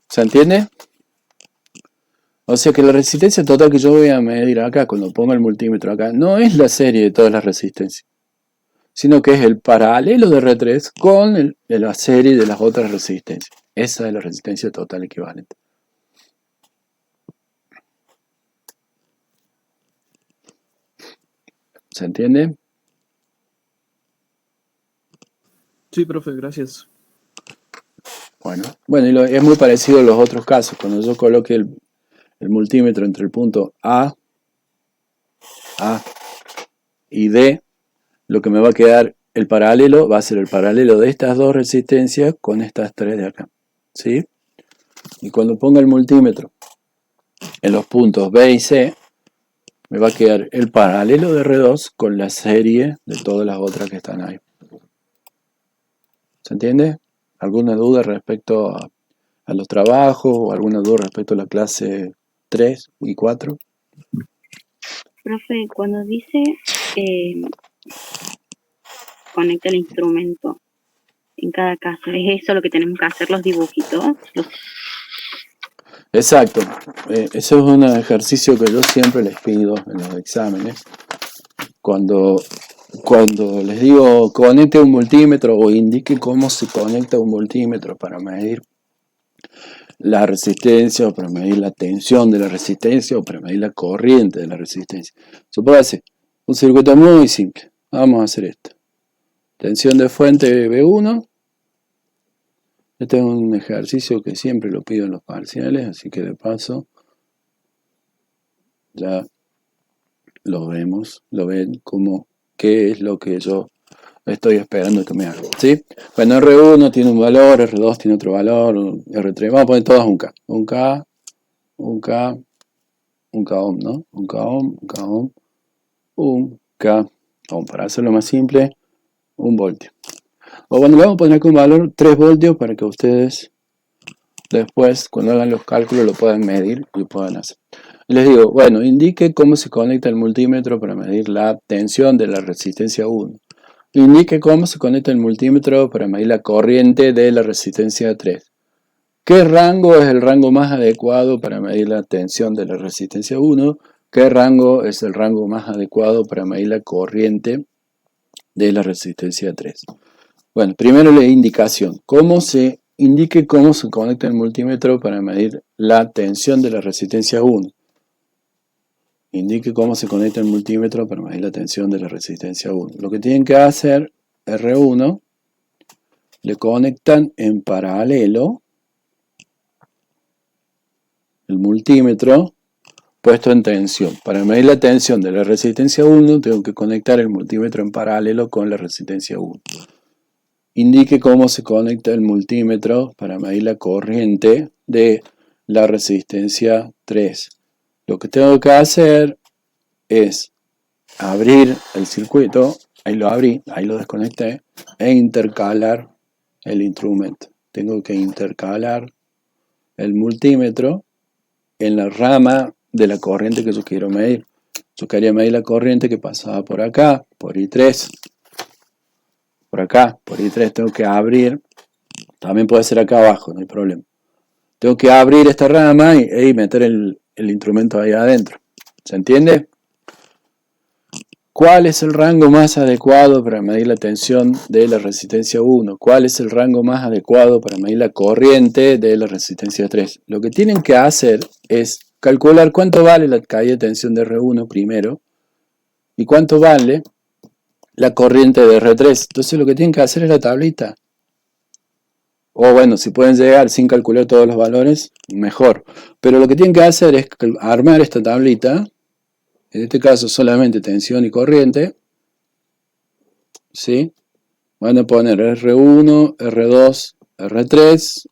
¿Se entiende? O sea que la resistencia total que yo voy a medir acá, cuando pongo el multímetro acá, no es la serie de todas las resistencias, sino que es el paralelo de R3 con la serie de las otras resistencias. Esa es la resistencia total equivalente. ¿Se entiende? Sí, profe, gracias. Bueno, y es muy parecido a los otros casos. Cuando yo coloque el multímetro entre el punto A y D, lo que me va a quedar el paralelo va a ser el paralelo de estas dos resistencias con estas tres de acá. ¿Sí? Y cuando ponga el multímetro en los puntos B y C, me va a quedar el paralelo de R2 con la serie de todas las otras que están ahí. ¿Se entiende? ¿Alguna duda respecto a los trabajos o alguna duda respecto a la clase 3 y 4? Profe, cuando dice conecta el instrumento en cada caso, ¿es eso lo que tenemos que hacer, los dibujitos? Exacto. Eso es un ejercicio que yo siempre les pido en los exámenes. Cuando les digo conecte un multímetro o indique cómo se conecta un multímetro para medir la resistencia o para medir la tensión de la resistencia o para medir la corriente de la resistencia. Supóngase un circuito muy simple. Vamos a hacer esto. Tensión de fuente B1. Este es un ejercicio que siempre lo pido en los parciales, así que de paso ya lo vemos, lo ven como qué es lo que yo estoy esperando que me haga. ¿Sí? Bueno, R1 tiene un valor, R2 tiene otro valor, R3, vamos a poner todas un K. Un K ohm, ¿no? Un K ohm, para hacerlo más simple, 1 voltio. O bueno, le vamos a poner aquí un valor 3 voltios para que ustedes después, cuando hagan los cálculos, lo puedan medir y puedan hacer. Les digo, bueno, indique cómo se conecta el multímetro para medir la tensión de la resistencia 1. Indique cómo se conecta el multímetro para medir la corriente de la resistencia 3. ¿Qué rango es el rango más adecuado para medir la tensión de la resistencia 1? ¿Qué rango es el rango más adecuado para medir la corriente de la resistencia 3? Bueno, primero la indicación. Indique cómo se conecta el multímetro para medir la tensión de la resistencia 1. Indique cómo se conecta el multímetro para medir la tensión de la resistencia 1. Lo que tienen que hacer, R1, le conectan en paralelo el multímetro puesto en tensión. Para medir la tensión de la resistencia 1, tengo que conectar el multímetro en paralelo con la resistencia 1. Indique cómo se conecta el multímetro para medir la corriente de la resistencia 3. Lo que tengo que hacer es abrir el circuito, ahí lo abrí, ahí lo desconecté, e intercalar el instrumento. Tengo que intercalar el multímetro en la rama de la corriente que yo quiero medir. Yo quería medir la corriente que pasaba por acá, por I3. Por acá, por I3 tengo que abrir. También puede ser acá abajo, no hay problema. Tengo que abrir esta rama y meter el instrumento ahí adentro. ¿Se entiende? ¿Cuál es el rango más adecuado para medir la tensión de la resistencia 1? ¿Cuál es el rango más adecuado para medir la corriente de la resistencia 3? Lo que tienen que hacer es calcular cuánto vale la caída de tensión de R1 primero y cuánto vale la corriente de R3. Entonces lo que tienen que hacer es la tablita. O bueno, si pueden llegar sin calcular todos los valores, mejor. Pero lo que tienen que hacer es armar esta tablita. En este caso solamente tensión y corriente. ¿Sí? Van a poner R1, R2, R3.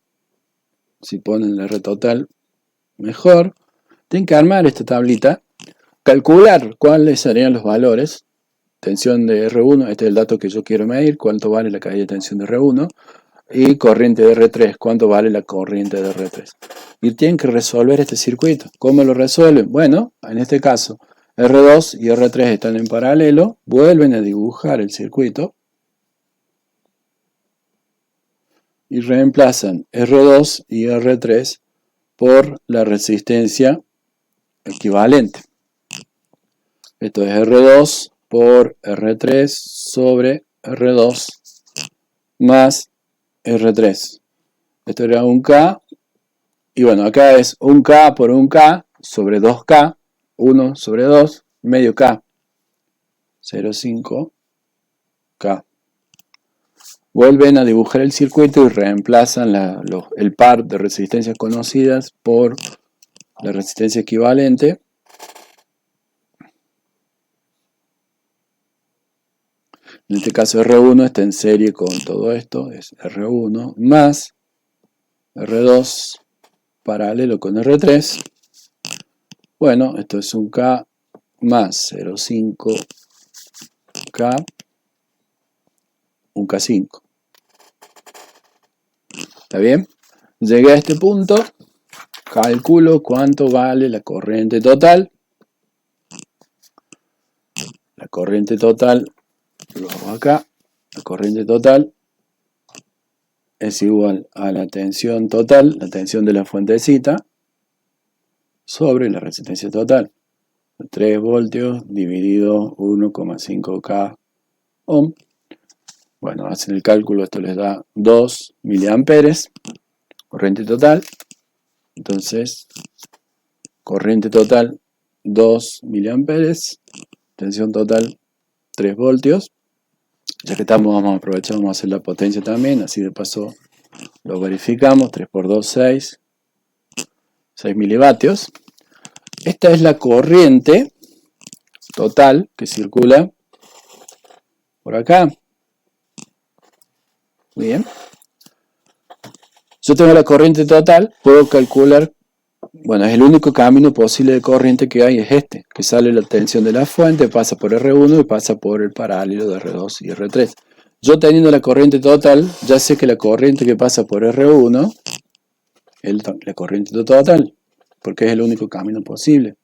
Si ponen la R total, mejor. Tienen que armar esta tablita. Calcular cuáles serían los valores. Tensión de R1, este es el dato que yo quiero medir. Cuánto vale la caída de tensión de R1. Y corriente de R3, cuánto vale la corriente de R3. Y tienen que resolver este circuito. ¿Cómo lo resuelven? Bueno, en este caso, R2 y R3 están en paralelo, vuelven a dibujar el circuito y reemplazan R2 y R3 por la resistencia equivalente. Esto es R2 por R3 sobre R2 más R3. Esto era 1K. Y bueno, acá es 1K por 1K sobre 2K. 1 sobre 2, medio K. 0,5K. Vuelven a dibujar el circuito y reemplazan el par de resistencias conocidas por la resistencia equivalente. En este caso R1 está en serie con todo esto, es R1 más R2 paralelo con R3. Bueno, esto es 1K más 0,5K, 1K5. ¿Está bien? Llegué a este punto, calculo cuánto vale la corriente total. La corriente total, lo hago acá, la corriente total es igual a la tensión total, la tensión de la fuentecita, sobre la resistencia total. 3 voltios dividido 1,5K ohm. Bueno, hacen el cálculo, esto les da 2 miliamperes, corriente total. Entonces, corriente total 2 miliamperes, tensión total 3 voltios. Ya que estamos, vamos a aprovechar, vamos a hacer la potencia también, así de paso lo verificamos. 3 por 2, 6 milivatios. Esta es la corriente total que circula por acá. Muy bien. Yo tengo la corriente total, puedo calcular, bueno, es el único camino posible de corriente que hay, es este, que sale la tensión de la fuente, pasa por R1 y pasa por el paralelo de R2 y R3. Yo teniendo la corriente total, ya sé que la corriente que pasa por R1 es la corriente total, porque es el único camino posible.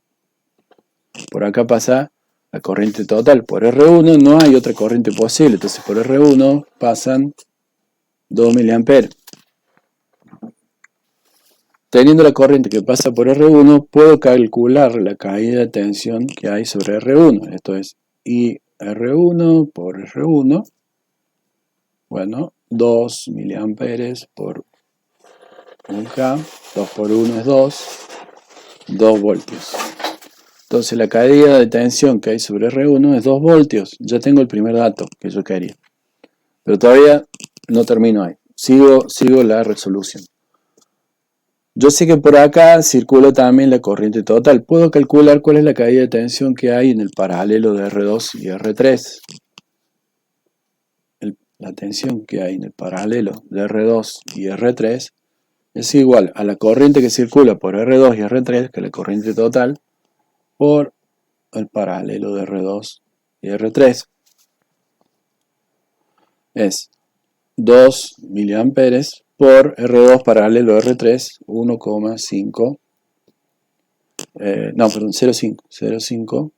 Por acá pasa la corriente total. Por R1 no hay otra corriente posible, entonces por R1 pasan 2 miliamperes. teniendo la corriente que pasa por R1, puedo calcular la caída de tensión que hay sobre R1. Esto es I R1 por R1. Bueno, 2 miliamperes por 1K. 2 por 1 es 2 voltios. Entonces la caída de tensión que hay sobre R1 es 2 voltios. Ya tengo el primer dato que yo quería. Pero todavía no termino ahí. Sigo la resolución. Yo sé que por acá circula también la corriente total. Puedo calcular cuál es la caída de tensión que hay en el paralelo de R2 y R3. La tensión que hay en el paralelo de R2 y R3 es igual a la corriente que circula por R2 y R3, que es la corriente total, por el paralelo de R2 y R3. Es 2 miliamperes por R2 paralelo a R3, 1,5, 0,5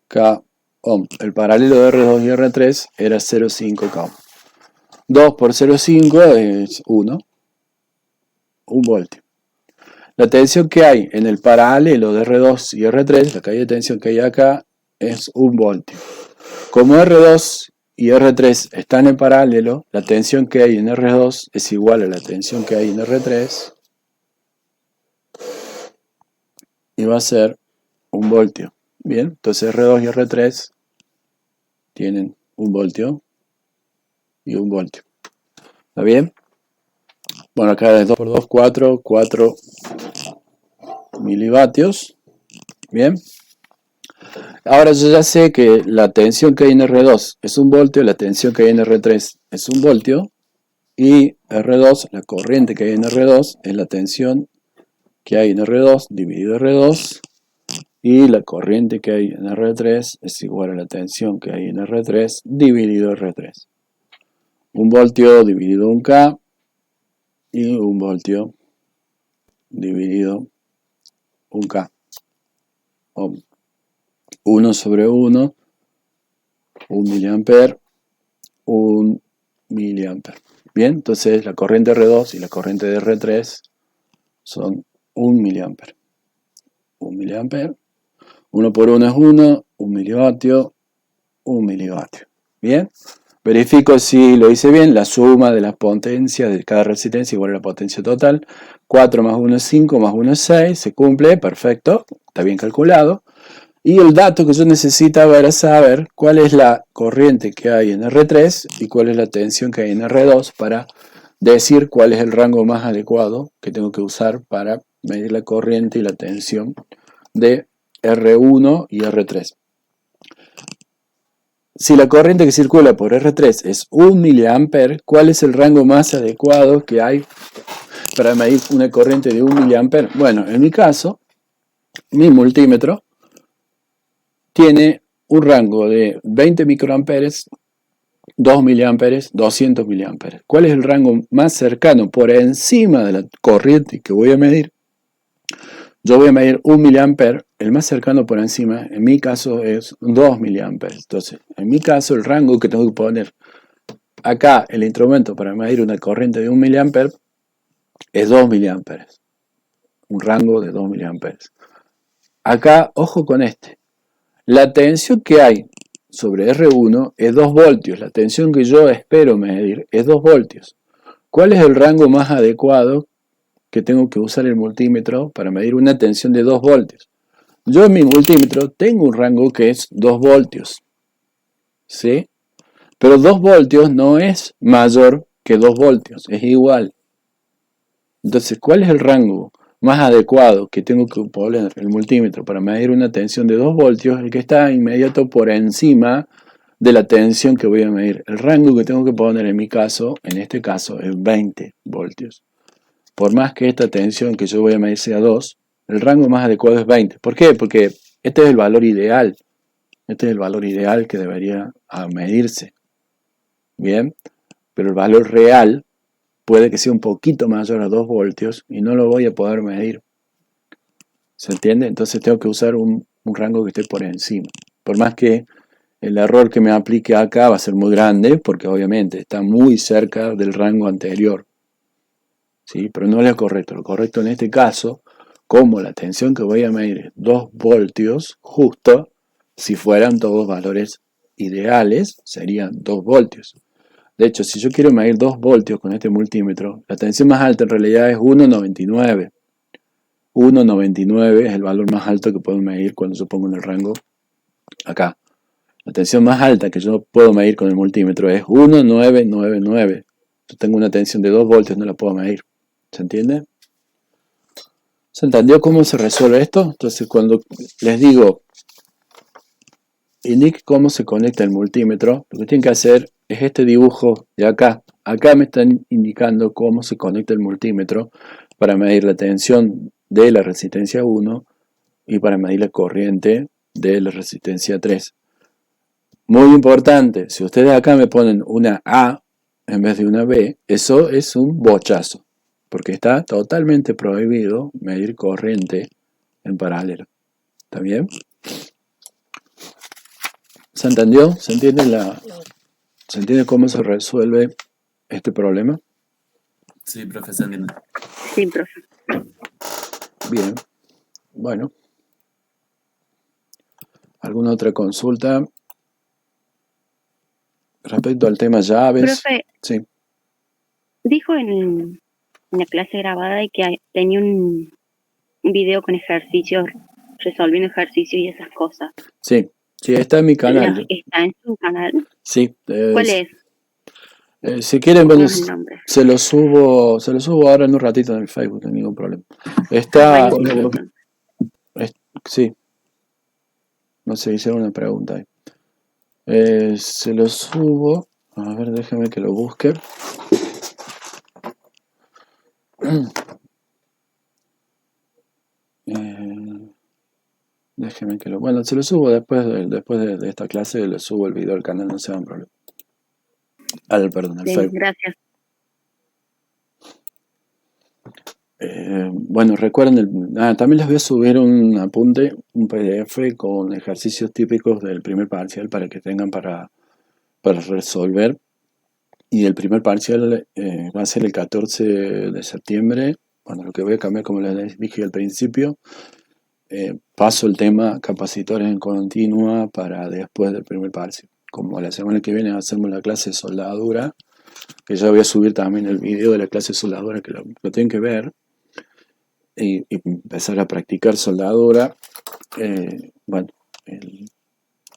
K ohm. El paralelo de R2 y R3 era 0,5 K ohm. 2 por 0,5 es 1 voltio. La tensión que hay en el paralelo de R2 y R3, la caída de tensión que hay acá, es 1 voltio. Como R2 y R3 están en paralelo, la tensión que hay en R2 es igual a la tensión que hay en R3 y va a ser 1 voltio. Bien, entonces R2 y R3 tienen 1 voltio y 1 voltio. ¿Está bien? Bueno, acá es 2 por 2, 4 milivatios. Bien. Ahora yo ya sé que la tensión que hay en R2 es 1 voltio, la tensión que hay en R3 es 1 voltio, y R2, la corriente que hay en R2, es la tensión que hay en R2 dividido R2, y la corriente que hay en R3 es igual a la tensión que hay en R3 dividido R3. 1 voltio dividido 1K y 1 voltio dividido 1K. 1 sobre 1, 1 miliamper, 1 miliamper. Bien, entonces la corriente R2 y la corriente de R3 son 1 miliamper. 1 miliamper. 1 por 1 es 1, 1 milivatio, 1 milivatio. Bien, verifico si lo hice bien. La suma de las potencias de cada resistencia igual a la potencia total. 4 más 1 es 5, más 1 es 6. Se cumple, perfecto, está bien calculado. Y el dato que yo necesitaba era saber cuál es la corriente que hay en R3 y cuál es la tensión que hay en R2 para decir cuál es el rango más adecuado que tengo que usar para medir la corriente y la tensión de R1 y R3. Si la corriente que circula por R3 es 1 miliamper, ¿cuál es el rango más adecuado que hay para medir una corriente de 1 miliamper? Bueno, en mi caso, mi multímetro tiene un rango de 20 microamperes, 2 miliamperes, 200 miliamperes. ¿Cuál es el rango más cercano por encima de la corriente que voy a medir? Yo voy a medir 1 miliamper, el más cercano por encima, en mi caso es 2 miliamperes. Entonces, en mi caso, el rango que tengo que poner acá, el instrumento para medir una corriente de 1 miliamper, es 2 miliamperes. Un rango de 2 miliamperes. Acá, ojo con este. La tensión que hay sobre R1 es 2 voltios. La tensión que yo espero medir es 2 voltios. ¿Cuál es el rango más adecuado que tengo que usar el multímetro para medir una tensión de 2 voltios? Yo en mi multímetro tengo un rango que es 2 voltios. ¿Sí? Pero 2 voltios no es mayor que 2 voltios. Es igual. Entonces, ¿cuál es el rango más adecuado que tengo que poner el multímetro para medir una tensión de 2 voltios? El que está inmediato por encima de la tensión que voy a medir. El rango que tengo que poner en mi caso, en este caso, es 20 voltios. Por más que esta tensión que yo voy a medir sea 2, el rango más adecuado es 20. ¿Por qué? Porque este es el valor ideal. Este es el valor ideal que debería medirse. Bien, pero el valor real puede que sea un poquito mayor a 2 voltios y no lo voy a poder medir. ¿Se entiende? Entonces tengo que usar un rango que esté por encima. Por más que el error que me aplique acá va a ser muy grande, porque obviamente está muy cerca del rango anterior. ¿sí? Pero no es lo correcto. Lo correcto en este caso, como la tensión que voy a medir es 2 voltios, justo, si fueran todos valores ideales, serían 2 voltios. De hecho, si yo quiero medir 2 voltios con este multímetro, la tensión más alta en realidad es 1,99. 1,99 es el valor más alto que puedo medir cuando yo pongo en el rango acá. La tensión más alta que yo puedo medir con el multímetro es 1,999. Yo tengo una tensión de 2 voltios, no la puedo medir. ¿Se entiende? ¿Se entendió cómo se resuelve esto? Entonces, cuando les digo, indique cómo se conecta el multímetro, lo que tienen que hacer es este dibujo de acá. Acá me están indicando cómo se conecta el multímetro para medir la tensión de la resistencia 1 y para medir la corriente de la resistencia 3. Muy importante, si ustedes acá me ponen una A en vez de una B, eso es un bochazo, porque está totalmente prohibido medir corriente en paralelo. ¿Está bien? ¿Se entendió? ¿Se entiende cómo se resuelve este problema? Sí, profe, se entiende. Sí, profe. Bien. Bueno. ¿Alguna otra consulta respecto al tema llaves? Profe, Sí. dijo en la clase grabada de que tenía un video con ejercicios, resolviendo ejercicios y esas cosas. Sí, está en mi canal. ¿Está en su canal? Sí. ¿Cuál es? Si quieren, bueno, ¿Cómo es el nombre? se lo subo ahora en un ratito en el Facebook, no hay ningún problema. Está, Buenísimo. sí, no sé, hicieron una pregunta ahí. Se lo subo, a ver, déjame que lo busque. Déjeme que bueno, se lo subo después de esta clase, le subo el video al canal, no se hagan problema. Al Sí, Facebook. gracias. Bueno, recuerden, también les voy a subir un apunte, un PDF con ejercicios típicos del primer parcial para que tengan para resolver. Y el primer parcial va a ser el 14 de septiembre. Bueno, lo que voy a cambiar, como les dije al principio, paso el tema capacitores en continua para después del primer parcial. Como la semana que viene hacemos la clase de soldadura, que ya voy a subir también el video de la clase de soldadura, que lo tienen que ver, y empezar a practicar soldadura. Bueno,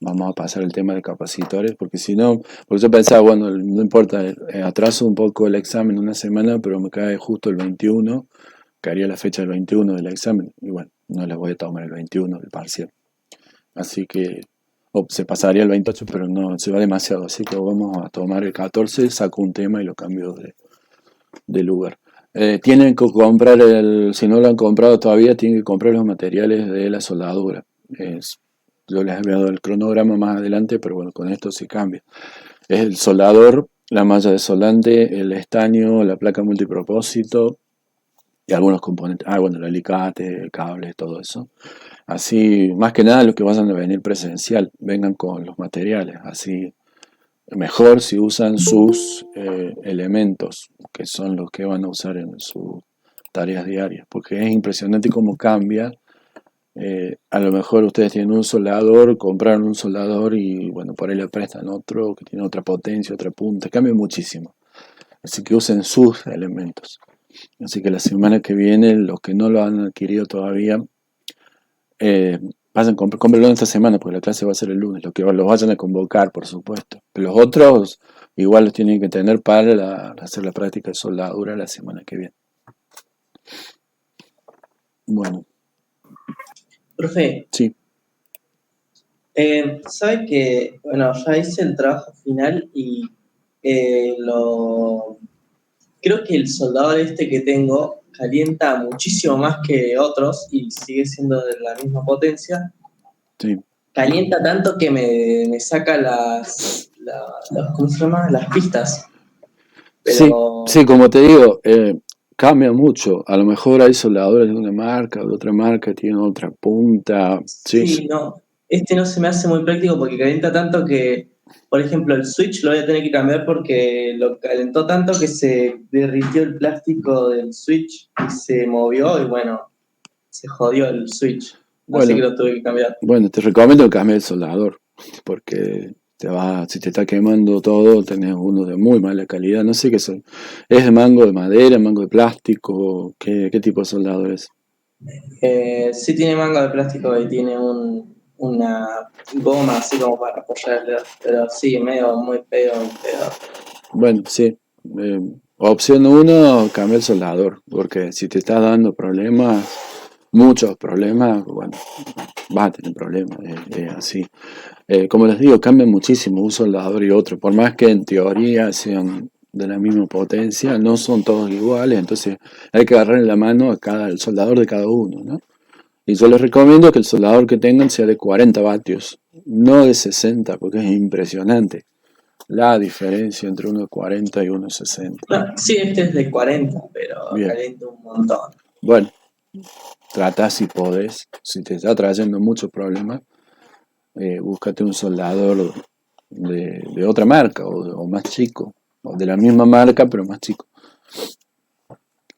vamos a pasar el tema de capacitores, porque si no, porque yo pensaba, bueno, no importa, atraso un poco el examen una semana, pero me cae justo el 21, caería la fecha del 21 del examen, y bueno, no la voy a tomar el 21 del parcial. Así que, se pasaría el 28, pero no, se va demasiado, así que vamos a tomar el 14, saco un tema y lo cambio de lugar. Tienen que comprar, si no lo han comprado todavía, tienen que comprar los materiales de la soldadura. Yo les había dado el cronograma más adelante, pero bueno, con esto se cambia. Es el soldador, la malla de soldante, el estaño, la placa multipropósito y algunos componentes. Bueno, el alicate, el cable, todo eso. Así, más que nada los que vayan a venir presencial, vengan con los materiales. Así, mejor si usan sus elementos, que son los que van a usar en sus tareas diarias, porque es impresionante cómo cambia. A lo mejor ustedes tienen un soldador, compraron un soldador y bueno, por ahí le prestan otro que tiene otra potencia, otra punta, cambia muchísimo. Así que usen sus elementos. Así que la semana que viene, los que no lo han adquirido todavía, cómprenlo esta semana, porque la clase va a ser el lunes, los que los vayan a convocar, por supuesto. Pero los otros igual los tienen que tener para hacer la práctica de soldadura la semana que viene. Bueno. Profe. Sí. ¿Sabe que, bueno, ya hice el trabajo final y creo que el soldador que tengo calienta muchísimo más que otros y sigue siendo de la misma potencia? Sí. Calienta tanto que me saca ¿cómo se llama? Las pistas. Pero... Sí, como te digo, cambia mucho. A lo mejor hay soldadores de una marca o de otra marca, tienen otra punta. Sí, no. No se me hace muy práctico porque calienta tanto que por ejemplo, el switch lo voy a tener que cambiar porque lo calentó tanto que se derritió el plástico del switch y se movió y bueno, se jodió el switch. Así que Bueno, lo tuve que cambiar. bueno, te recomiendo que cambies el soldador, porque si te está quemando todo, tenés uno de muy mala calidad. No sé qué son. ¿Es de mango de madera, mango de plástico? ¿Qué tipo de soldador es? Sí tiene manga de plástico y tiene una goma así como para apoyar el dedo, pero sí, medio muy feo, muy feo. Bueno, sí. Opción 1, cambia el soldador, porque si te está dando problemas, muchos problemas, bueno, vas a tener problemas, es así. Como les digo, cambian muchísimo un soldador y otro, por más que en teoría sean de la misma potencia, no son todos iguales, entonces hay que agarrar en la mano el soldador de cada uno, ¿no? Y yo les recomiendo que el soldador que tengan sea de 40 vatios, no de 60, porque es impresionante la diferencia entre uno de 40 y uno de 60. No, sí, este es de 40, pero Bien, calienta un montón. bueno, trata si podés, si te está trayendo muchos problemas, búscate un soldador de otra marca o más chico, o de la misma marca pero más chico.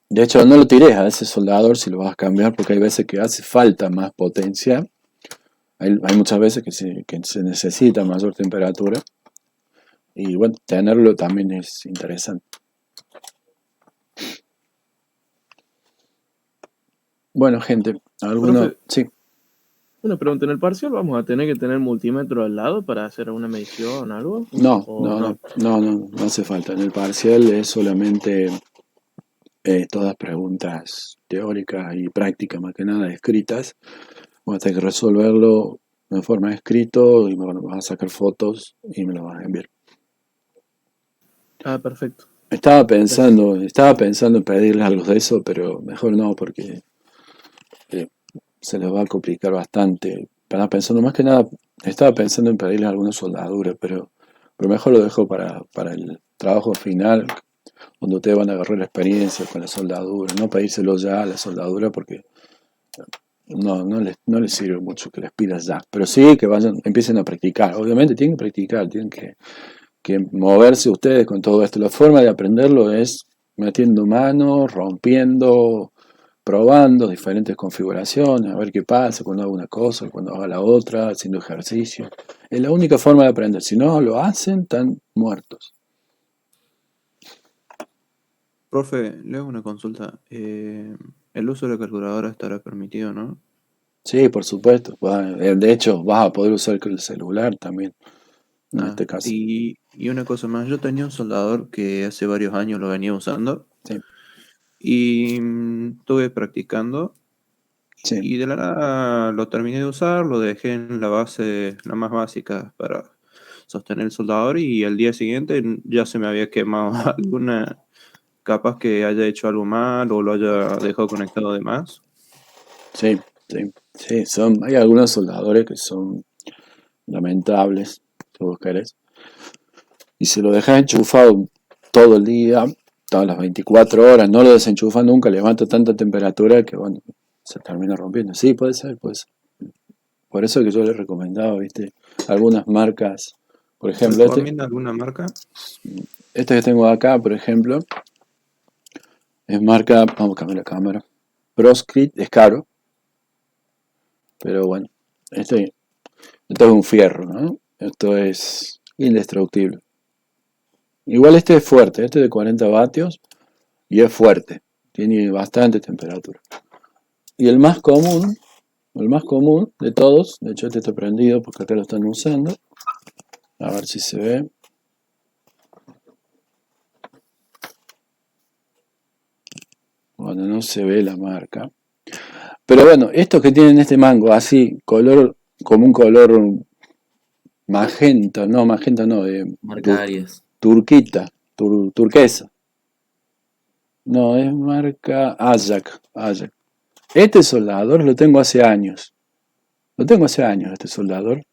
De hecho, no lo tires a ese soldador si lo vas a cambiar, porque hay veces que hace falta más potencia. Hay muchas veces que se necesita mayor temperatura. Y bueno, tenerlo también es interesante. Bueno, gente, ¿alguno? Profe, Sí. una pregunta, ¿en el parcial vamos a tener que tener multímetro al lado para hacer una medición o algo? No, ¿O no hace falta. En el parcial es solamente todas preguntas teóricas y prácticas, más que nada escritas. Voy a tener que resolverlo en forma escrito y me vas a sacar fotos y me lo vas a enviar. Ah, perfecto. Estaba pensando en pedirles algo de eso, pero mejor no, porque se les va a complicar bastante. Estaba pensando en pedirles alguna soldadura, pero mejor lo dejo para el trabajo final, donde ustedes van a agarrar la experiencia con la soldadura, no pedírselo ya a la soldadura porque no les sirve mucho que les pidas ya, pero sí que empiecen a practicar. Obviamente tienen que practicar, tienen que moverse ustedes con todo esto. La forma de aprenderlo es metiendo mano, rompiendo, probando diferentes configuraciones, a ver qué pasa cuando hago una cosa, cuando hago la otra, haciendo ejercicio. Es la única forma de aprender. Si no lo hacen, están muertos. Profe, le hago una consulta. El uso de la calculadora estará permitido, ¿no? Sí, por supuesto. De hecho, vas a poder usar el celular también, en Ah, este caso. y una cosa más, yo tenía un soldador que hace varios años lo venía usando Sí, y estuve practicando sí. y de la nada lo terminé de usar, lo dejé en la base, la más básica para sostener el soldador y al día siguiente ya se me había quemado alguna, capaz que haya hecho algo mal o lo haya dejado conectado de más. Sí, hay algunos soldadores que son lamentables, si vos querés. Y si lo dejas enchufado todo el día, todas las 24 horas, no lo desenchufas nunca, levanta tanta temperatura que, bueno, se termina rompiendo. Sí, puede ser, puede ser. Por eso que yo les recomendaba, ¿viste? Algunas marcas, por ejemplo, ¿Recomienda alguna marca? este que tengo acá, por ejemplo, es marca, vamos a cambiar la cámara, Proscrit, es caro, pero bueno, esto es un fierro, ¿no? Esto es indestructible. Igual este es fuerte, este es de 40 vatios y es fuerte, tiene bastante temperatura. Y el más común de todos, de hecho este está prendido porque acá lo están usando, a ver si se ve. Bueno, no se ve la marca. Pero bueno, estos que tienen este mango así, color, como un color magenta no, Marca Arias. turquesa. No, es marca Ajax. Este soldador lo tengo hace años. Este soldador.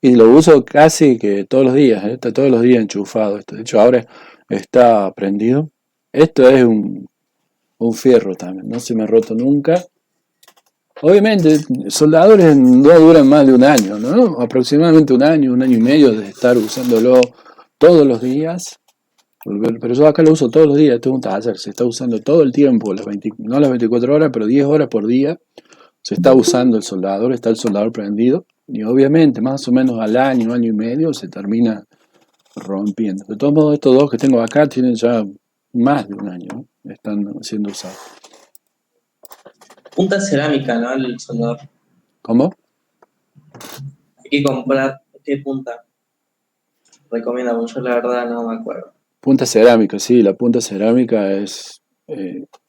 Y lo uso casi que todos los días, está todos los días enchufado. De hecho, ahora está prendido. Esto es un fierro también, no se me ha roto nunca. Obviamente, soldadores no duran más de un año, ¿no? Aproximadamente un año y medio de estar usándolo todos los días. Pero yo acá lo uso todos los días, tengo un taller, se está usando todo el tiempo, no las 24 horas, pero 10 horas por día. Se está usando el soldador, está el soldador prendido. Y obviamente, más o menos al año y medio, se termina rompiendo. De todos modos, estos dos que tengo acá tienen ya más de un año, ¿no? Están siendo usados. Punta cerámica, ¿no? El soldador. ¿Cómo? Hay que comprar, ¿qué punta? Recomienda, yo la verdad no me acuerdo. Punta cerámica, sí, la punta cerámica es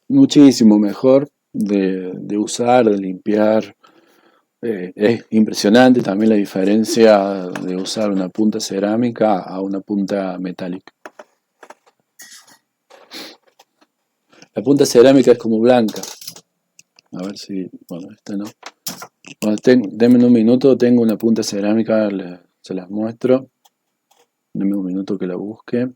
muchísimo mejor de usar, de limpiar. Es impresionante también la diferencia de usar una punta cerámica a una punta metálica. La punta cerámica es como blanca. A ver si, bueno, esta no. Bueno, denme un minuto, tengo una punta cerámica, se las muestro. Denme un minuto que la busque.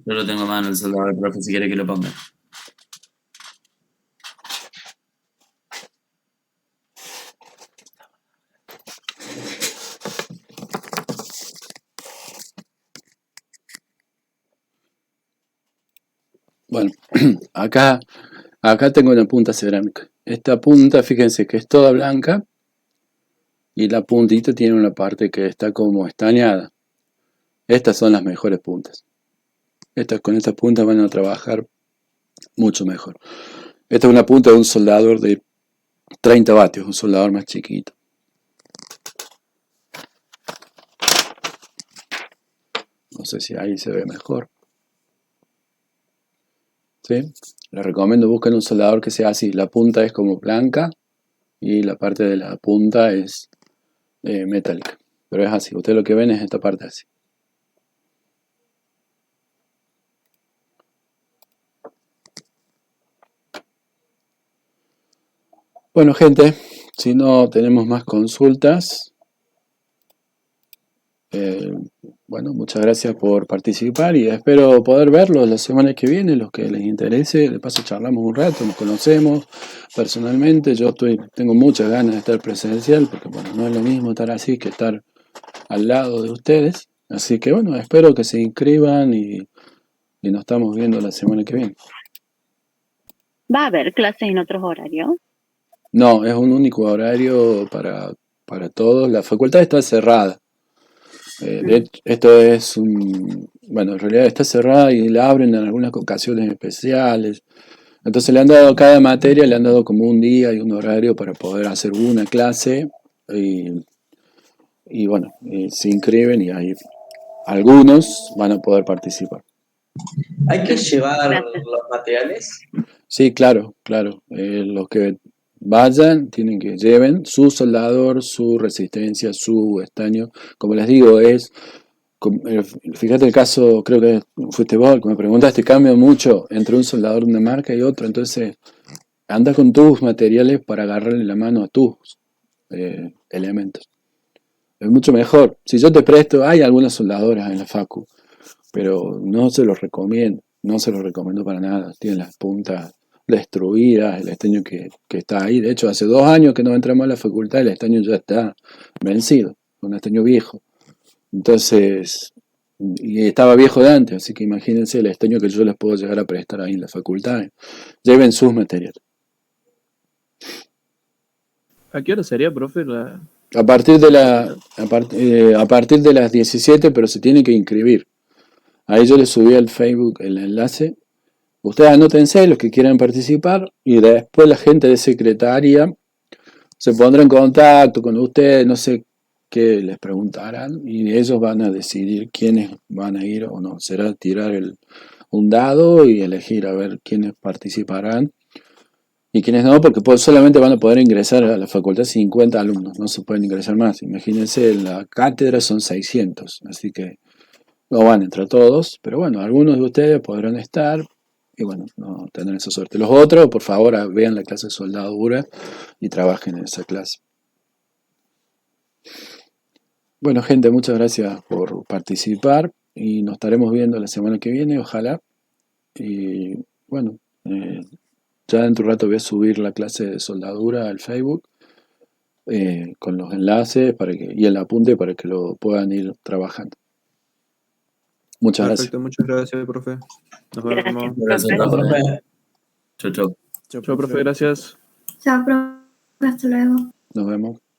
Yo lo tengo a mano el soldador, profe, si quiere que lo ponga. Bueno, acá tengo una punta cerámica. Esta punta, fíjense que es toda blanca y la puntita tiene una parte que está como estañada. Estas son las mejores puntas. Con estas puntas van a trabajar mucho mejor. Esta es una punta de un soldador de 30 vatios, un soldador más chiquito. No sé si ahí se ve mejor. ¿Sí? Les recomiendo, busquen un soldador que sea así. La punta es como blanca y la parte de la punta es metálica. Pero es así. Ustedes lo que ven es esta parte así. Bueno, gente, si no tenemos más consultas, bueno, muchas gracias por participar y espero poder verlos la semana que viene, los que les interese. De paso charlamos un rato, nos conocemos personalmente. Yo tengo muchas ganas de estar presencial porque bueno, no es lo mismo estar así que estar al lado de ustedes. Así que bueno, espero que se inscriban y nos estamos viendo la semana que viene. ¿Va a haber clases en otros horarios? No, es un único horario para todos. La facultad está cerrada. De hecho, esto es bueno, en realidad está cerrada y la abren en algunas ocasiones especiales. Entonces cada materia le han dado como un día y un horario para poder hacer una clase y bueno, se inscriben y ahí algunos van a poder participar. ¿Hay que llevar los materiales? Sí, claro. Los que vayan tienen que lleven su soldador, su resistencia, su estaño. Como les digo, fíjate el caso, creo que fuiste vos que me preguntaste, cambia mucho entre un soldador de una marca y otro. Entonces, anda con tus materiales para agarrarle la mano a tus elementos. Es mucho mejor. Si yo te presto, hay algunas soldadoras en la facu, pero no se los recomiendo para nada. Tienen las puntas destruidas, el estaño que está ahí. De hecho, hace 2 años que no entramos a la facultad, el estaño ya está vencido, un estaño viejo. Entonces, y estaba viejo de antes, así que imagínense el estaño que yo les puedo llegar a prestar ahí en la facultad. Lleven sus materiales. ¿A qué hora sería, profe? A partir de las 17, pero se tiene que inscribir. Ahí yo les subí al Facebook el enlace. Ustedes anótense los que quieran participar y después la gente de secretaria se pondrá en contacto con ustedes, no sé qué les preguntarán y ellos van a decidir quiénes van a ir o no. Será tirar un dado y elegir a ver quiénes participarán. Y quienes no, porque solamente van a poder ingresar a la facultad 50 alumnos, no se pueden ingresar más. Imagínense, la cátedra son 600, así que no van a entrar todos, pero bueno, algunos de ustedes podrán estar y bueno, no tendrán esa suerte. Los otros, por favor, vean la clase de soldadura y trabajen en esa clase. Bueno, gente, muchas gracias por participar y nos estaremos viendo la semana que viene, ojalá. Y bueno, ya dentro de un rato voy a subir la clase de soldadura al Facebook con los enlaces y el apunte para que lo puedan ir trabajando. Muchas Perfecto, muchas gracias, profe. Nos vemos. Gracias, Gracias, profe. profe. Chau, chau. Chao, profe, gracias. Chao, profe. Hasta luego. Nos vemos.